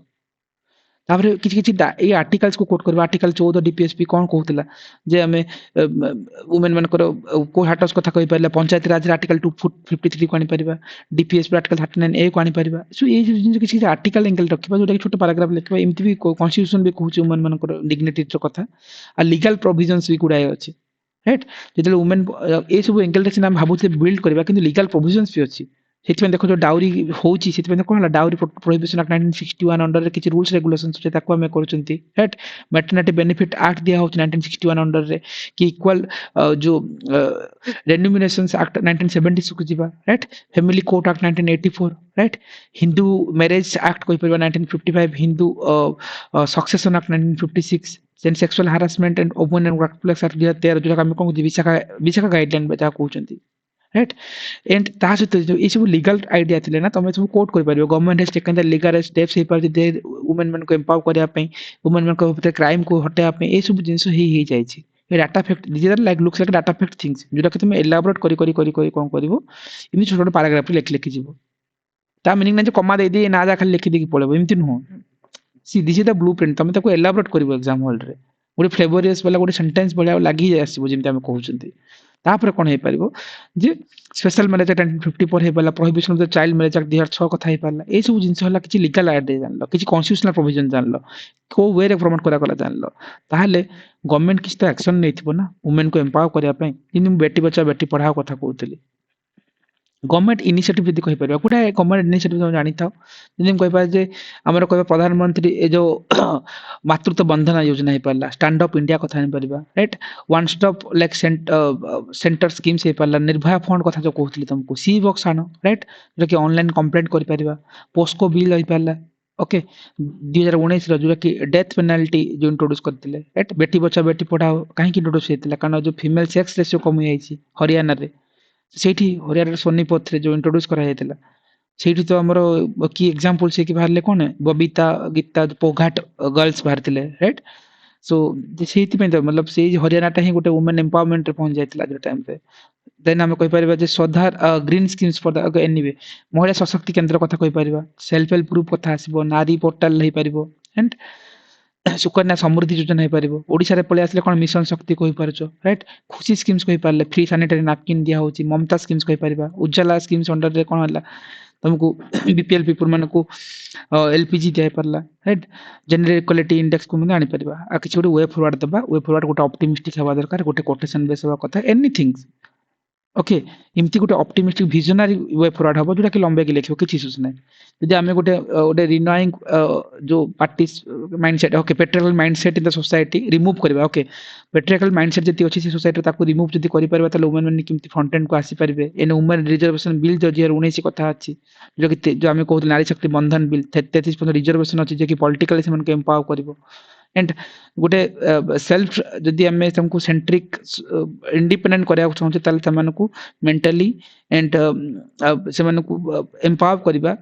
तापर किछि किछि ए आर्टिकल्स को कोट करबा आर्टिकल 14 डीपीएसपी कोन कहउतला जे हमें वुमेन मन करो को हाटस कथा कहि परला पंचायत राज रे आर्टिकल 253 को आनि परबा डीपीएसपी आर्टिकल 39 ए को आनि परबा। सो ए जिंस किछि आर्टिकल एंगल रखबा जोटा छोट पैराग्राफ लिखबा एमति भी कॉन्स्टिट्यूशन भी कहउछ वुमेन मन करो डिग्निटी रो कथा आ लीगल प्रोविजंस भी गुडाय अछि, राइट? जेतले वुमेन ए सब एंगल रे सिना हम भाबुते बिल्ड करबा किंतु लीगल प्रोविजंस भी अछि सेति देखो जो डाउरी होउची सेति कोन हला डाउरी प्रोहिबिशन ऑफ 1961 अंडर रे किछि रूल्स रेगुलेशंस छै ताको हम करचंती, राइट? मैटरनिटी बेनिफिट एक्ट दिया होउछ 1961 अंडर रे कि इक्वल जो रेन्यूमरेशंस एक्ट 1976 को जीवा, right? Family court act 1984, right? Hindu marriage act कोइ परबा 1955, Hindu succession act 1956, then sexual harassment and women and workplace act 2013 जो हम कोन विशाखा गाइडलाइन बता कहउचंती, राइट? एंड ता सहित जो ए सब लीगल आइडिया थिले ना तमे सब कोट कर परिबो government has taken the legal steps हे पर दे वुमेन मन को एम्पावर करिया पई वुमेन मन को क्राइम को हटाया पई ए सब जिंस हे जायछि ए data fact this like looks like data fact things जोटा कि तुम एलाबोरेट करी कोन करबो इनि छोट छोट पैराग्राफ लिखि जिवो ता मीनिंग ना जो कमा दे दे ना जा खाली लिखि देकी पळेबो एमति no see this is the blueprint तमे ताको एलाबोरेट करबो एग्जाम हॉल रे गोटे फ्लेवरियस वाला गोटे सेंटेंस बळिया लागि आसीबो जेमति हम कहउचंती तापर कोन हे परिबो जे स्पेशल मैरिज एक्ट 1950 पर हे वाला prohibition of the child marriage act 2006 कथा हे पाला ए सब जिंस होला किछि लीगल आइडिया जानलो किछि कॉन्स्टिट्यूशनल प्रोविजन जानलो को वे रे प्रमोट करा गला जानलो ताहले गवर्नमेंट किछ तो एक्शन नैथिबो ना वुमेन को एम्पावर करिया पई जिनि बेटी बचाओ बेटी पढ़ाओ कथा कहउतली गवर्नमेंट इनिशिएटिव जदि कहि परिबा कोटा गवर्नमेंट इनिशिएटिव हम जानि थाओ जदि हम कहि पाए जे हमर कहबा प्रधानमंत्री ए जो मातृत्व बंधन योजना हे पाला स्टैंड अप इंडिया कथा हे परिबा, right? One stop like centre schemes हे पाला निर्भया फंड कथा जो कहउतली तुमको सी बॉक्स आनो, राइट? जो कि ऑनलाइन कंप्लेंट करि परिबा पोस्को बिल हे पाला, ओके? 2019 रो जो कि डेथ पेनल्टी जो इंट्रोड्यूस करथिले, राइट? बेटी बचाओ बेटी पढ़ाओ काहे कि इंट्रोड्यूस हेतिला कारण जो फीमेल सेक्स रेशियो कम होइछि हरियाणा रे सेठी हरियाणा सोनीपत रे जो इंट्रोड्यूस करा हेतिला सेठी तो हमरो की एग्जांपल से कि बाहरले कोन बबीता गीता पोघाट गर्ल्स बाहरथिले, राइट? सो सेठी पे मतलब से हरियाणा टा ही गोटे वुमेन एम्पावरमेंट रे पहुंच जायतिला जो टाइम पे देन हम कहि परिबा जे Swadhar Greh schemes for the anyway Mahila Sashakti केंद्र कथा कहि परिबा सेल्फ हेल्प ग्रुप कथा आसीबो नारी portal hey परिबो and Sukanya Samriddhi योजना हे परिबो ओडिसा रे पळे आसले कोन मिशन शक्ति कहि परछो, राइट? खुशी स्कीम्स कहि पारले फ्री सैनिटरी नैपकिन दिया होची ममता स्कीम्स कहि परिबा उज्जवला स्कीम्स अंडर रे कोन हला तुमको बीपीएल पीपल मन को एलपीजी दिया परला, राइट? जेनरल इक्वालिटी इंडेक्स को आनी परिबा आ किछ गोटे वे फॉरवर्ड दबा वे फॉरवर्ड गोटे ऑप्टिमिस्टिक हेबा दरकार गोटे कोटेशन बेस हेबा कथा एनीथिंग, ओके? इमती गोटे ऑप्टिमिस्टिक विजनरी वे फॉरवर्ड हबो जोटा कि लंबे के लिखियो किछि सुस नै जदि हमें गोटे रिनोइंग जो party mindset, okay? Patriarchal mindset in the society remove करबा, ओके? पेट्रियार्कल माइंडसेट जति अछि से सोसाइटी ताको रिमूव जति करि परबा त वुमेन मन किमती फ्रंट एंड को आसी परिबे एन वुमेन रिजर्वेशन बिल जो 2019 कथा अछि जो कि जो हमें कहत नारी शक्ति बंधन बिल 33% रिजर्वेशन अछि जे कि पॉलिटिकली से मन के एम्पावर करबो एंड गोटे सेल्फ जदि हमें तुमको सेंट्रिक इंडिपेंडेंट करिया चाहते ताले तमन को मेंटली एंड से मन को एम्पावर करबा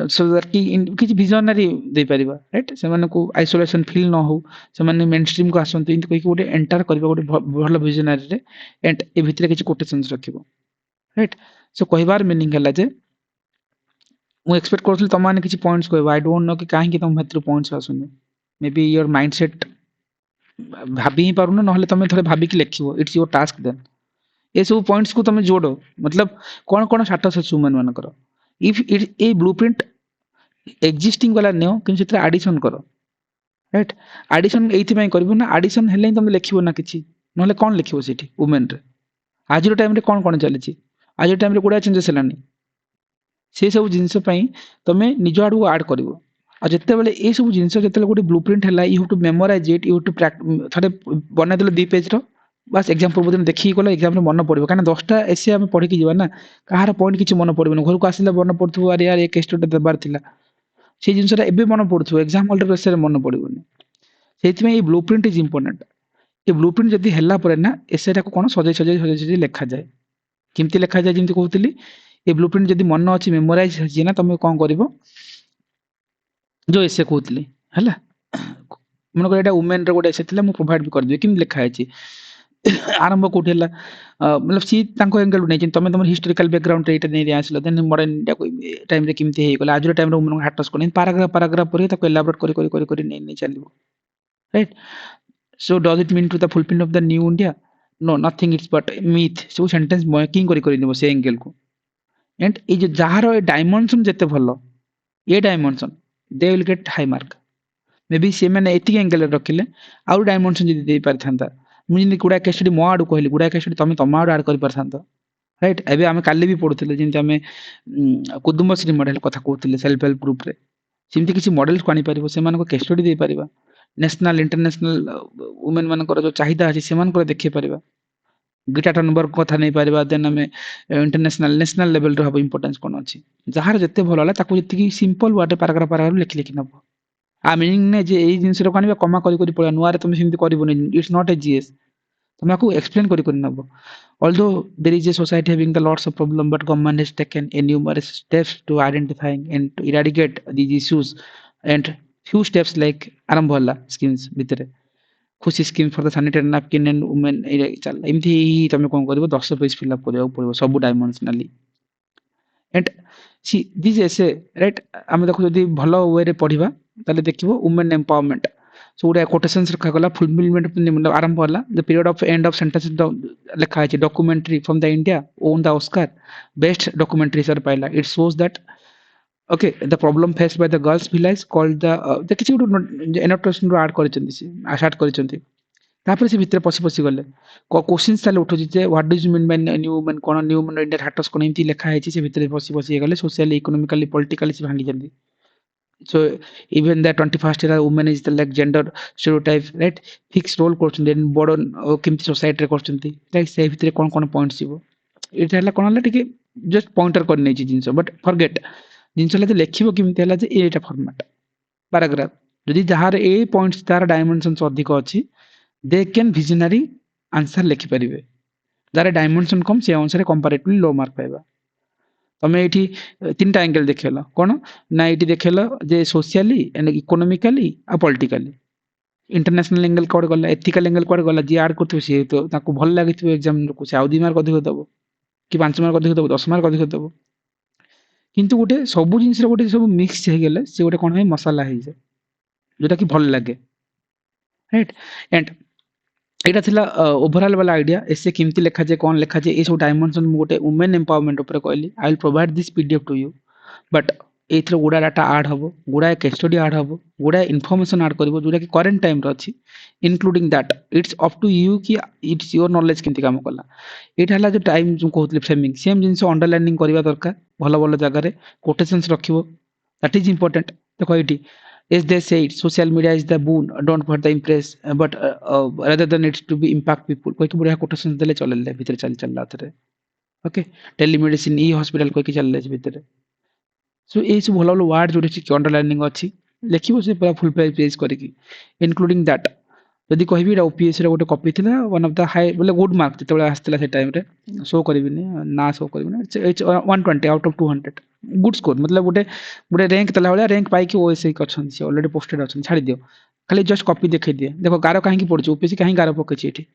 सो दैट कि किछ विजनरी दे परिबा, राइट? से मन को आइसोलेशन फील न हो से मन मेनस्ट्रीम को आसंत इन कहि गोटे एंटर करबा गोटे भलो विजनरी रे एंड ए भितरे किछ कोटेशंस रखिबो, राइट? सो कहिबार मीनिंग हला जे मु एक्सपेक्ट करथि तमाने किछ पॉइंट्स कहबा आई डोंट नो कि काहे कि तुम भितर पॉइंट्स आसुनी मे बी योर माइंडसेट भाभी ही पारुन नहले तमे थोड़े भाभी कि लिखिबो इट्स योर टास्क देन ए सब पॉइंट्स को तमे जोड़ो मतलब कोन कोन स्टेटस अछि वुमेन मानकर if it a blueprint existing वाला नेओ कि सेत्र एडिशन करो, राइट? एडिशन एथि पय करबो ना एडिशन हेले तमे लिखिबो ना किछि नहले कोन लिखिबो सेठी वुमेन रे आज रो टाइम रे कोन चली छी आज टाइम रे गुडा चेंजेस हलानी से सब जिंस पय तमे निज आडू ऐड करबो ଆଉ ଯେତେବେଳେ ଏଇ ସବୁ ଜିନିଷ ଯେତେବେଳେ ଗୋଟେ ବ୍ଲୁ ପ୍ରିଣ୍ଟ ହେଲା you have to memorize it you to ଥରେ ବନେଇଦେଲେ 2 ପେଜର ବାସ୍ ଏକ୍ଜାମ ପୂର୍ବ ଦିନ ଦେଖିକି ଗଲେ ଏକ୍ଜାମରେ ମନେ ପଡ଼ିବ କାରଣ 10ଟା ଏସେ ଆମେ ପଢିକି ଯିବା ନା କାହାର ପଏଣ୍ଟ କିଛି ମନେ ପଡ଼ିବନି ଘରକୁ ଆସିଲେ ମନେ ପଡୁଥିବ ଆରେ ୟାର ଏ କେସ୍ ଷ୍ଟଡିଟା ଦେବାର ଥିଲା ସେଇ ଜିନିଷଟା ଏବେ ମନେ ପଡୁଥିବ ଏକ୍ଜାମ ହଲରେ ପ୍ରେସରରେ ମନେ ପଡ଼ିବନି ସେଇଥିପାଇଁ ଏଇ blue print is important A blue print ଯଦି ହେଲା ପରେ ନା ଏସେଟାକୁ କ'ଣ ସଜେଇ ଲେଖାଯାଏ କେମିତି ଲେଖାଯାଏ ଯେମିତି କହୁଥିଲି ଏ ବ୍ଲୁ ପ୍ରିଣ୍ଟ ଯଦି ମନେ ଅଛି ମେମୋରାଇଜ ହେଇଛି ନା ତମେ କ'ଣ କରିବ ଯୋଉ ଏସେ କହୁଥିଲି ହେଲା ମନେକର ଏଇଟା ଓମେନ୍ର ଗୋଟେ ଏସେ ଥିଲା ମୁଁ ପ୍ରୋଭାଇଡ୍ ବି କରିଦେବି କେମିତି ଲେଖା ହେଇଛି ଆରମ୍ଭ କୋଉଠି ହେଲା मतलब ସି ତାଙ୍କ ଏଙ୍ଗେଲରୁ ନେଇଛନ୍ତି ତମେ ତମର ହିଷ୍ଟୋରିକାଲ ବ୍ୟାକଗ୍ରାଉଣ୍ଡରେ ଏଇଟା ନେଇ ଆସିଲ ଦେନ୍ ମଡର୍ନ ଇଣ୍ଡିଆକୁ ଟାଇମରେ କେମିତି ହେଇଗଲା ଆଜିର ଟାଇମରେ ଓମେନକୁ ହାଟସ୍ କରି ପାରାଗ୍ରାଫ ପରେ ତାକୁ ଏଲାବୋରେଟ୍ କରି ନେଇ ଚାଲିବ right so does it mean to the fulfil of the new India no nothing it's but myth सब सेंटेंस मेकिंग करी निबो से एंगल को एंड ए जो जहार ए डायमेंशन जते भलो ये dimension they will get high mark may be से मैंने एति एंगल रखिले आउ डायमेंशन जदी दे पारथांता मु जिन गुडा केस स्टडी मो आडू कहली गुडा केस स्टडी तमे तमा आडू ऐड करि पारथांता राइट एबे आमे काली भी पढुथिले जिंति आमे कुदुम्बश्री मॉडल कथा कहउथिले सेल्फ हेल्प ग्रुप रे सिमति किछि मॉडल्स कानि परिबो से मानको केस स्टडी दे परिबा नेशनल इंटरनेशनल वुमेन मानकर जो चाहिदा अछि से मानकर देखि परिबा गीता टनबर्ग कथा नहीं पारिबा देन आमे इंटरनेशनल नेशनल लेवल रो हबो इंपोर्टेंस कोन अछि जहार जते भलो होला ताकू जति सिंपल वर्ड पैराग्राफ लिखि नबो आ मीनिंग ने जे एई जिंस रो कानिबा कमा करी पळा नुआरे तुम सिमति करिबोनी इट्स नॉट ए जीएस तुमको एक्सप्लेन करी नबो although there is a society having the lots of problem but government has taken a numerous steps to identifying and to eradicate these issues and few steps like Aarambh होला schemes भितरे Khushi scheme for the sanitary napkin and women चल एमथी तमे कोन करबो 10 page fill up करियो पड़िबो सब dimensionally and see this essay right हम देखो जदी भलो वे रे पढिबा ताले देखिबो वुमेन एम्पावरमेंट सो उडा कोटेशंस रखा गला फुलफिलमेंट मतलब आरंभ होला the period of end of sentence लिखा है documentary from the India own the Oscar best documentary sir Pila it shows that okay the problem faced by the girls village called the किछि annotation रो add करिसंती से start करिसंती तापर से भितर पसी गले questions ताले उठो जे what do you mean by new women कोन न्यू वुमेन इंडिया हाटस कोन एमती लिखा है से भितर पसी गले सोशली इकोनॉमिकली पॉलिटिकली से भांगी जंदी so even the 21st era women is the like gender stereotype right fixed role करछन देन बडो केमती सोसाइटी रे करछंती राइट से भितर कोन पॉइंट्स जीवो एटा हला कोन हला टिके जस्ट पॉइंटर कर नै छी जिंस बट फॉरगेट जिनस लिखिबो केमती हला जे एटा फॉर्मेट पैराग्राफ जदि जहार ए पॉइंट्स तार डायमेंशंस अधिक अछि दे कैन विजनरी आंसर लिखि परिबे जार डायमेंशन कम से अनुसार कंपैरेटिवली लो मार्क पाइबा तमे एठी तीनटा एंगल देखैला कोन ना एठी देखैला जे सोशली एंड इकोनॉमिकली आ पॉलिटिकली इंटरनेशनल एंगल कोड गला एथिकल एंगल कोड गला जे ऐड करथि से तो ताको भल लागिथि एग्जाम को से आउदी मार्क अधिक दबो कि 5 मार्क अधिक दबो 10 मार्क अधिक दबो किंतु गोटे सब जिनस गोटे सब मिक्स हो गले से गोटे कौन है मसाला हो जाए जोटा कि भल लगे राइट एंड एटा थिला ओवरऑल वाला आइडिया एसे केमती लिखा जाए कौन लिखा जाए ए सब डायमेंशन गोटे वुमेन एम्पावरमेंट ऊपर कहली I will provide this PDF to you but एथरो गुडा डाटा ऐड हबो गुडा केस स्टडी ऐड हबो गुडा इन्फॉर्मेशन ऐड करबो जोटा कि करंट टाइम रो अछि including that it's up to you कि इट्स योर नॉलेज केमती काम कला एटा हला जो टाइम जो कहतले फ्रेमिंग सेम जिंस अंडरलाइनिंग करबा दरकार भलो भलो जगह रे कोटेशंस रखिबो दैट इज इंपोर्टेंट देखो एटी as they say social media is the boon don't for the impress but rather than it to be impact people कोई के बढ़िया कोटेशंस देले चलले भीतर चल लाथरे ओके टेलीमेडिसिन ई हॉस्पिटल कोई के चलले भीतर सो ए सब भलो भलो वर्ड जोडे छी अंडरलाइनिंग अछि लिखिबो से पूरा फुल पेज करिकी इंक्लूडिंग दैट यदि कहबी एटा ओपीएस रे गोटे कॉपी थिला वन ऑफ द हाई बोले गुड मार्क तेबे आस्तिला से टाइम रे शो करबिनी ना शो करबिनी it's 120 out of 200 good score मतलब गोटे गोटे रैंक तला वाला रैंक पाई कि ओएसए कछन से ऑलरेडी पोस्टेड अछन छाडी दियो खाली जस्ट कॉपी देखै दिए देखो गारो काहे की पड़छ ओपीएस काहे गारो पकै छी एठी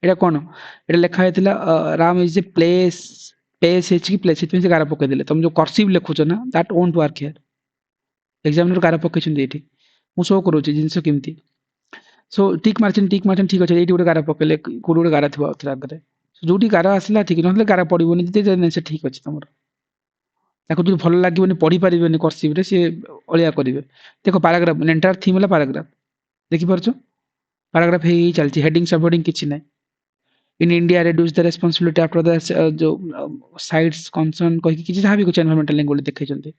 एटा कोन एटा लिखा हेतिला Ram is a place H की प्लेस इतमे से गारो पकै दिले तुम जो कर्सिव लिखुछ ना that won't work here examiner गारो पकै छन एठी मु शो करू छी जिंस केमती सो टिक मार्चिन ठीक अछि एठी गोटे गारा पकेले कोड गोटे गारा थिबा अथरा करे जोटी गारा आसला ठीक नहले गारा पड़िबोनी जे से ठीक अछि तमर ताको जो भल लागिबोनी पढी परिबोनी कर्सिव रे से अलिया करिवे देखो पैराग्राफ एंटायर थीम वाला पैराग्राफ देखि परछो पैराग्राफ हे चलछि हेडिंग सबहेडिंग किछि नै in India reduce the responsibility after the जो साइट्स कंसर्न कहि किछि जहां भी कुछ एनवायरमेंटल एंगल देखै जंती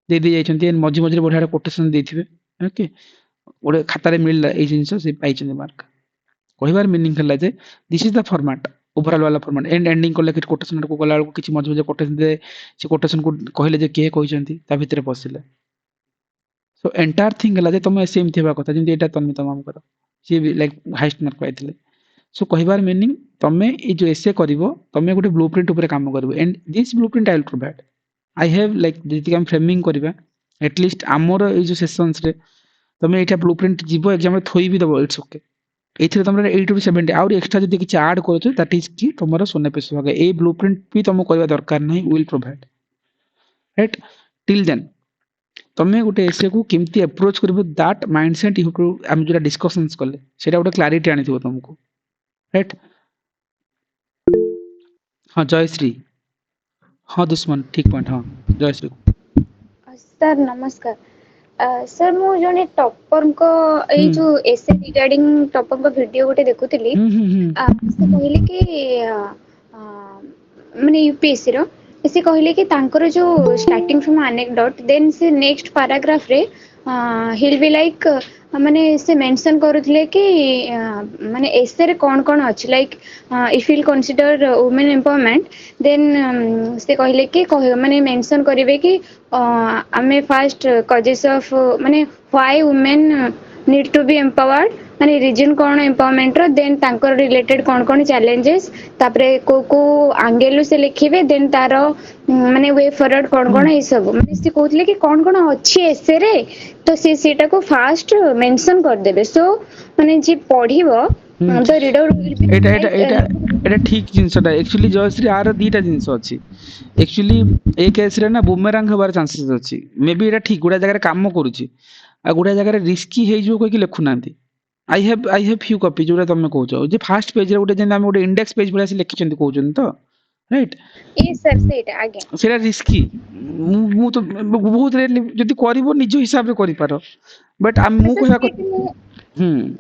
दे दे जाइछन्ती एंड मझि मझि बढ़िया कोटेशन देथिबे ओके गोटे खातारे मिलला ए जिंस से पाइछन्ती मार्क कहबार मीनिंग हला जे this is the format overall वाला फॉर्मेट एंड एंडिंग कोले कि कोटेशन को गला को किछि मझि मझि कोटेशन दे से कोटेशन को कहले जे के कहिसन्ती ता भितरे पसिले सो एंटायर थिंग हला जे तुम सेम थिबा कथा जेंति एटा तन्मी तमाम कर सी भी लाइक हाईएस्ट मार्क पाइथिले सो कहबार मीनिंग तमे ए जो एसे करिवो तमे गोटे ब्लूप्रिंट ऊपर काम करिवो and this blueprint I will provide I have like जेति हम फ्रेमिंग करिवा एटलीस्ट आमर ए जो सेशंस रे तमे एटा ब्लूप्रिंट जीवो एग्जाम रे थोई भी दबो इट्स ओके एथिरे तमरा 8 टू 70 आउर एक्स्ट्रा जदि किछ ऐड करछो दैट इज की तमरा सोने पे सुहागा ए ब्लूप्रिंट भी तम करबा दरकार नहीं will provide right till then तमे गोटे एसे को केमती अप्रोच करबो दैट माइंडसेट यू टू हम जोरा डिस्कशंस करले सेटा गोटे क्लैरिटी आनिथिबो तुमको राइट हां जयश्री हां दुश्मन ठीक पॉइंट हां जयश्री सर नमस्कार सर मु जने टॉपर को ए हम्म। जो एसे रिगार्डिंग टॉपर को वीडियो गोटे देखुतली से कहले कि माने यूपीएससी रो से कहले कि तांकर जो स्टार्टिंग फ्रॉम एनेक्डोट देन से नेक्स्ट पैराग्राफ रे हिल बी लाइक माने से मेंशन करूथले कि माने एसे रे कोन कोन अछि like if will consider women empowerment then से कहले कि माने मेंशन करिवे कि आमे फर्स्ट कॉजेस ऑफ माने why women need to be empowered माने रीजन कोन एम्पावरमेंट रो देन तांकर रिलेटेड कोन कोन चैलेंजेस तापरे को एंगल से लिखिबे देन तारो माने वे फॉरवर्ड कोन कोन ए सब माने से कहतले कि कोन कोन अछि एसे रे तो से सेटा को फास्ट मेंशन कर देबे सो माने जे पढिबो द रीडर विल बी एटा एटा एटा एटा ठीक जिंसटा एक्चुअली जयश्री आर दीटा जिंस अछि एक्चुअली ए केस रे ना बुमरांग हबार चांसेस अछि मे बी एटा ठीक गुडा जगह काम करूची आ गुडा जगह रिस्की हे जो कोइ कि लेखु नांती आई हैव फ्यू कॉपी जोरा तमे कहउछो जे फर्स्ट पेज रे गुटे जेन हम गुटे इंडेक्स पेज भला से लिखिचंती कहउछन तो राइट ए सर सेटा आगे सेटा रिस्की मु तो बहुत रेली जदी करबो निज हिसाब रे करि पारो बट हम मु कहया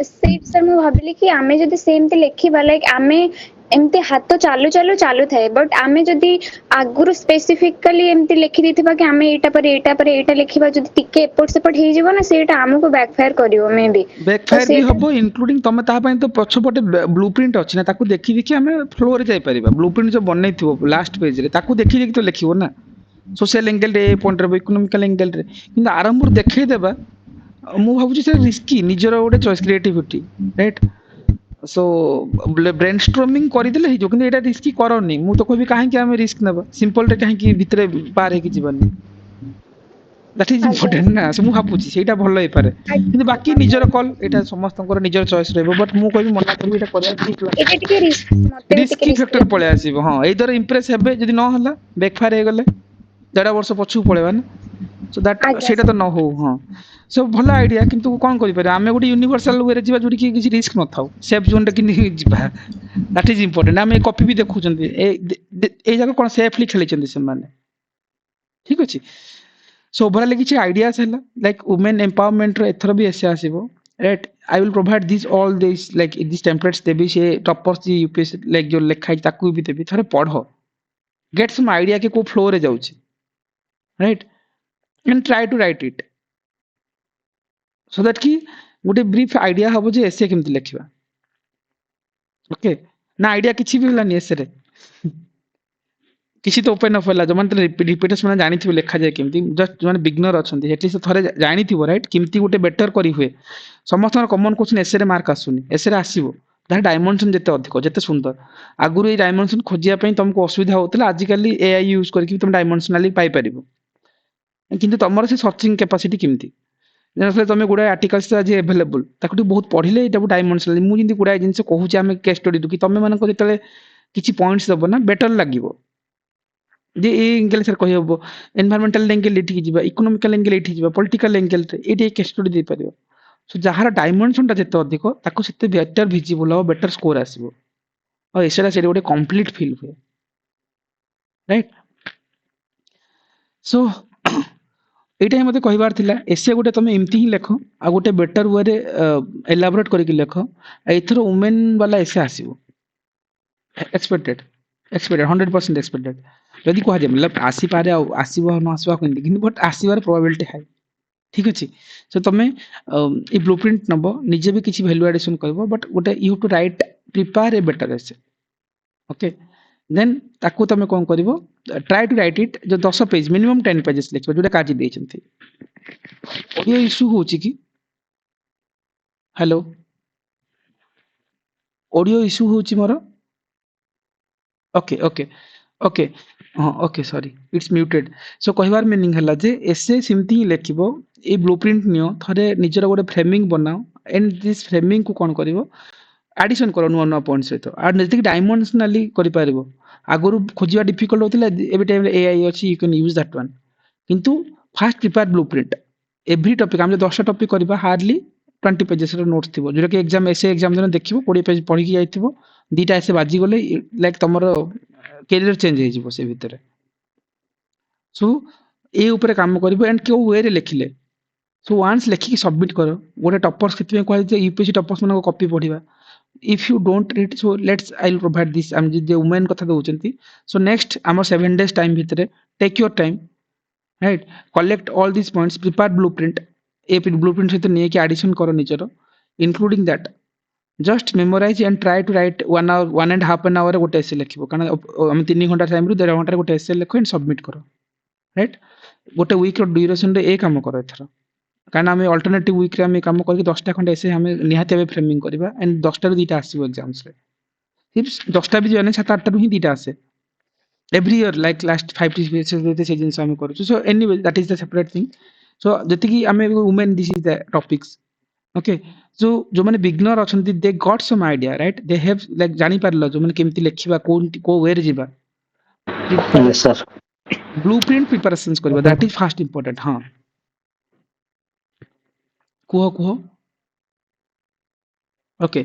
सेट सर मु भाबिली कि आमे जदी सेमते लेखिबा लाइक आमे एमते हाथ चालू चालू चालू थाए बट आमे जदी आगुरु स्पेसिफिकली एमते लिखि दिथिबा कि आमे एटा पर एटा लिखिबा जदी टिके एपोर्ट सेपोर्ट हे जिवो ना सेटा हमको बैकफायर करिवो मे बी बैकफायर भी हबो इंक्लूडिंग तमे ता पय तो पछपटे ब्लूप्रिंट अछि ना ताकू देखि देखि हमें फ्लो रे जाई परिबा ब्लूप्रिंट जो बननै थिबो लास्ट पेज रे ताकू देखि देखि तो लिखिबो ना सोशल एंगल रे पॉइंट रे इकोनॉमिकल एंगल रे किंतु आरंभ देखै देबा मु भाबुची से रिस्की निजर गोटे choice creativity right so brainstorming करिदेले हे जो किंतु एटा रिस्की करनी मु तो कहबी काहे कि हम रिस्क नेबा सिंपल रे काहे कि भितरे पार हे कि जीवनी दैट इज इंपोर्टेंट ना सो मु भाबुची सेटा भलो हे पारे किंतु बाकी निजर कॉल एटा समस्तकर निजर चॉइस रहबो बट मु कहबी मना करबी एटा करिया ठीक एटा टिके रिस्क मते रिस्की फैक्टर पळे आसीबो हां एदर इंप्रेस हेबे जदी न हला बैकफायर हे गले 1.5 वर्ष पछु पळेबा ना सो दैट सेटा तो न हो हां सो भला आइडिया किंतु कोन करि पारे आमे गोटे यूनिवर्सल वे रे जीवा जोडी कि किछि रिस्क न थाउ सेफ जोन रे कि जीवा दैट इज इंपोर्टेंट आमे कॉपी भी देखु चंदी ए जगह कोन सेफली खेलै चंदी से माने ठीक अछि सो ओवरऑल किछि आइडियाज हला लाइक वुमेन एम्पावरमेंट रो एथरो भी एसे आसीबो right I will provide this all this like this templates देबी से टॉपर्स जी यूपीएससी लाइक जो लेखाई ताकू भी देबी थरे पढो गेट सम आइडिया के को फ्लो रे जाउछि right and try to write it so that कि गोटे ब्रीफ आइडिया हबो जे एसे केमति लेखिबा ओके ना आइडिया किछि भी हलानी एसे रे किछि तो ओपन अप होला जो माने रिपीटर्स माने जानि थिबो लेखा जाय केमति जस्ट माने बिगनर अछंती एटलीस्ट थरे जानि थिबो राइट केमति गोटे बेटर करी हुए समस्त कॉमन क्वेश्चन एसे रे मार्क आसुनी एसे रे आसीबो दा डायमेंशन जते अधिक जते सुंदर आगुरु ए डायमेंशन खोजिया पई तुमको असुविधा होतला आज काली एआई यूज करके तुम डायमेंशनली पाई परिबो किंतु तमरो से सर्चिंग कैपेसिटी केमति जनसले तमे गुडा आर्टिकल्स आज अवेलेबल ताकू बहुत पढिले एटा डायमेंशनल मु जिंदी गुडा जिंस कहूची आमे केस स्टडी दु कि तमे मानन को जेतले किछि पॉइंट्स दबो ना बेटर लागिवो जे ए एंगल सर कहि हबो एनवायरमेंटल एंगल एठी जिबा इकोनॉमिकल एंगल एठी जिबा पॉलिटिकल एंगल रे एठी केस स्टडी दे परिबो सो जहार डायमेंशन ता जेते अधिक ताकू सेते बेटर विजिबल हो बेटर स्कोर आसीबो और एसेरा से गोटे कंप्लीट फील हुए राइट सो एटा ही मते कहिबार थिला एसे गोटे तमे एमती ही लेखो आ गोटे बेटर वे रे एलाबोरेट करके लेखो एथर वुमेन वाला एसे आसीबो एक्सपेक्टेड 100% एक्सपेक्टेड जदि कह जाए मतलब आसी पारे आसीबो न आसीबो किंतु बट आसीबार प्रोबेबिलिटी हाई ठीक अछि सो तमे ए ब्लूप्रिंट नबो निजे भी किछि वैल्यू एडिशन करबो बट गोटे you to write prepare a better essay okay then ताकू तमे कोन करबो ट्राई टू राइट इट जो 10 पेज मिनिमम 10 पेजेस लिखबो जोटा काजी देचंती ऑडियो इशू होची कि हेलो ऑडियो इशू होची मोर ओके ओके ओके हाँ okay sorry it's muted so कहबार मीनिंग हला जे एसे सिमती ही लेखिबो ए ब्लूप्रिंट नियो थरे निजर गोटे फ्रेमिंग बनाओ एंड दिस फ्रेमिंग को कोन करिवो एडिशन करो नुआ नुआ पॉइंट सहित आर नजदीक डायमेंशनली करि पारिबो आगरु खोजिबा डिफिकल्ट होतिला एबे टाइम एआई अछि you can use that one किंतु fast prepare blueprint every topic हम 10 टॉपिक करबा हार्डली 20 पेजेस रो नोट्स थिबो जोटा कि एग्जाम एसे एग्जाम दिन देखिबो 20 पेज पढ़ी कि जाइथिबो दीटा ऐसे बाजी गले लाइक तमरो कैरियर चेंज हे जिवो से भितरे सो ए ऊपर काम करबो एंड क्यों वे रे लिखिले सो वंस लिखि सबमिट करो गोटे टॉपर्स कितमे कहै जे यूपीएससी टॉपर्स मन को copy पढिबा if you don't read so I'll provide this I'm the women कथा दउचंती so next our 7 days time भितरे take your time right collect all these points prepare blueprint A blueprint सहित ने के addition करो निचरो including that just memorize and try to write 1 hour 1.5 an hour गोटे एसे लिखिबो कारण हम 3 घंटा टाइम रु 1.5 घंटा गोटे एसे लिखो एंड सबमिट करो राइट गोटे वीक रो ड्यूरेशन रे ए काम करो एथरा कारण आम अल्टरनेटिव वीक रे आम काम करके 10टा खंडे ऐसे आम निहाती भाव फ्रेमिंग करबा एंड 10टा रु 2टा आसीबो एग्जाम्स रे सिर्फ 10टा भी जाने 7-8टा रु ही 2टा आसे every year like last 5 years से से जिंस आम करू so anyway that is the separate thing so जति की आम women this is the topics okay so जो माने बिगनर अछंती they got some idea right they have like जानि पारलो जो माने केमति लेखिबा को वे रे जिबा यस सर ब्लूप्रिंट प्रिपरेशंस करबा दैट इज फर्स्ट इंपोर्टेंट हां कुह ओके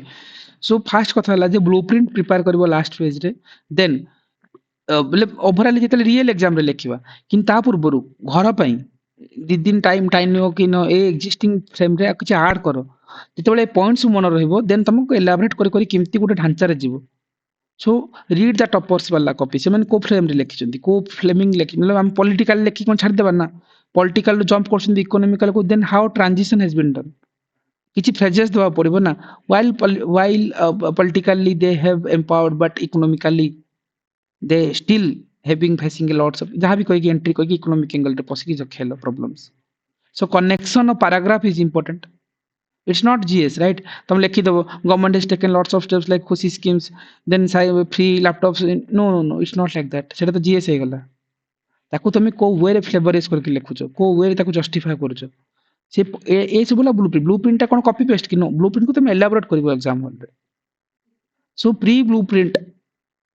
सो फास्ट कथा हला जे ब्लूप्रिंट प्रिपेयर करबो लास्ट फेज रे देन मतलब ओवरऑल जेतले रियल एग्जाम रे लेखिबा किन ता पूर्वरु घर पई दि दिन टाइम हो कि न ए एक्जिस्टिंग फ्रेम रे कुछ ऐड करो जेतबेले पॉइंट्स मन रहइबो देन तुमको एलाबोरेट करी केमती गोटे ढांचा रे जीवो सो रीड द टॉपर्स वाला कॉपी से को फ्रेम रे लेखिचंती को फ्लेमिंग लेखि मतलब हम पॉलिटिकल लेखि कोन छाड़ देबा ना पॉलिटिकल जंप करछन इकोनॉमिकल को then how transition has been done किछि फ्रेजेस देवा पड़िबो ना while politically they have empowered but economically they still having facing a lots of जहाँ भी कोई की एंट्री कोई की इकोनॉमिक एंगल रे पसिकी जो खेलो problems so connection of paragraph is important it's not GS right तुम लिखि दबो government is taken lots of steps like Khushi schemes then free laptops no no no it's not like that सेटा तो GS हे गला ताकू तुम को वे रे फ्लेवराइज करके लिखुचो को वे रे ताकू जस्टिफाई करूचो से ए सब बोला ब्लूप्रिंट टा कोन कॉपी पेस्ट कि नो ब्लूप्रिंट को तुम एलाबोरेट करबो एग्जाम हॉल रे so pre blueprint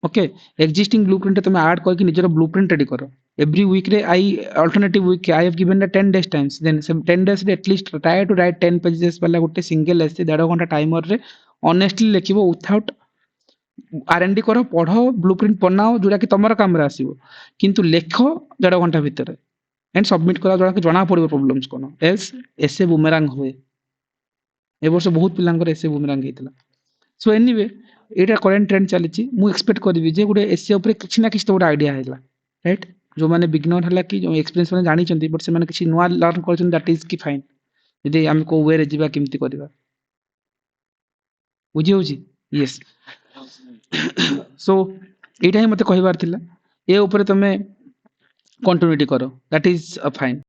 okay existing blueprint तुम ऐड करके निजर ब्लूप्रिंट रेडी करो एवरी वीक रे आई alternative week I have given the 10 days times then 10 days रे at least try to write 10 pages वाला गोटे सिंगल ऐसे 1.5 घंटा टाइमर रे ऑनेस्टली लिखिबो विथआउट आरएनडी करो पढ़ो ब्लूप्रिंट बनाओ जोटा कि तमरा काम रे आसीबो किंतु लेखो 1.5 घंटा भीतर एंड सबमिट करा जोटा कि जना पड़िबो प्रॉब्लम्स कोन एस एसे बुमेरांग होए ए वर्ष बहुत पिलांकर एसे बुमेरांग हेतला सो एनीवे एटा करंट ट्रेंड चलीची मु एक्सपेक्ट करबी जे गुडे एसे ऊपर किछि ना किछि तो गुडे आईडिया हैला राइट जो माने बिगनर हला कि जो एक्सपीरियंस माने जानि चंती बट से माने किछि नुवा लर्न करछन दैट इज की फाइन यदि हम को वे रे जीवा केमती करबा बुझी होची यस सो एटा ही मते कहबार थिला ए ऊपर तमे कंटिन्यूटी करो दैट इज फाइन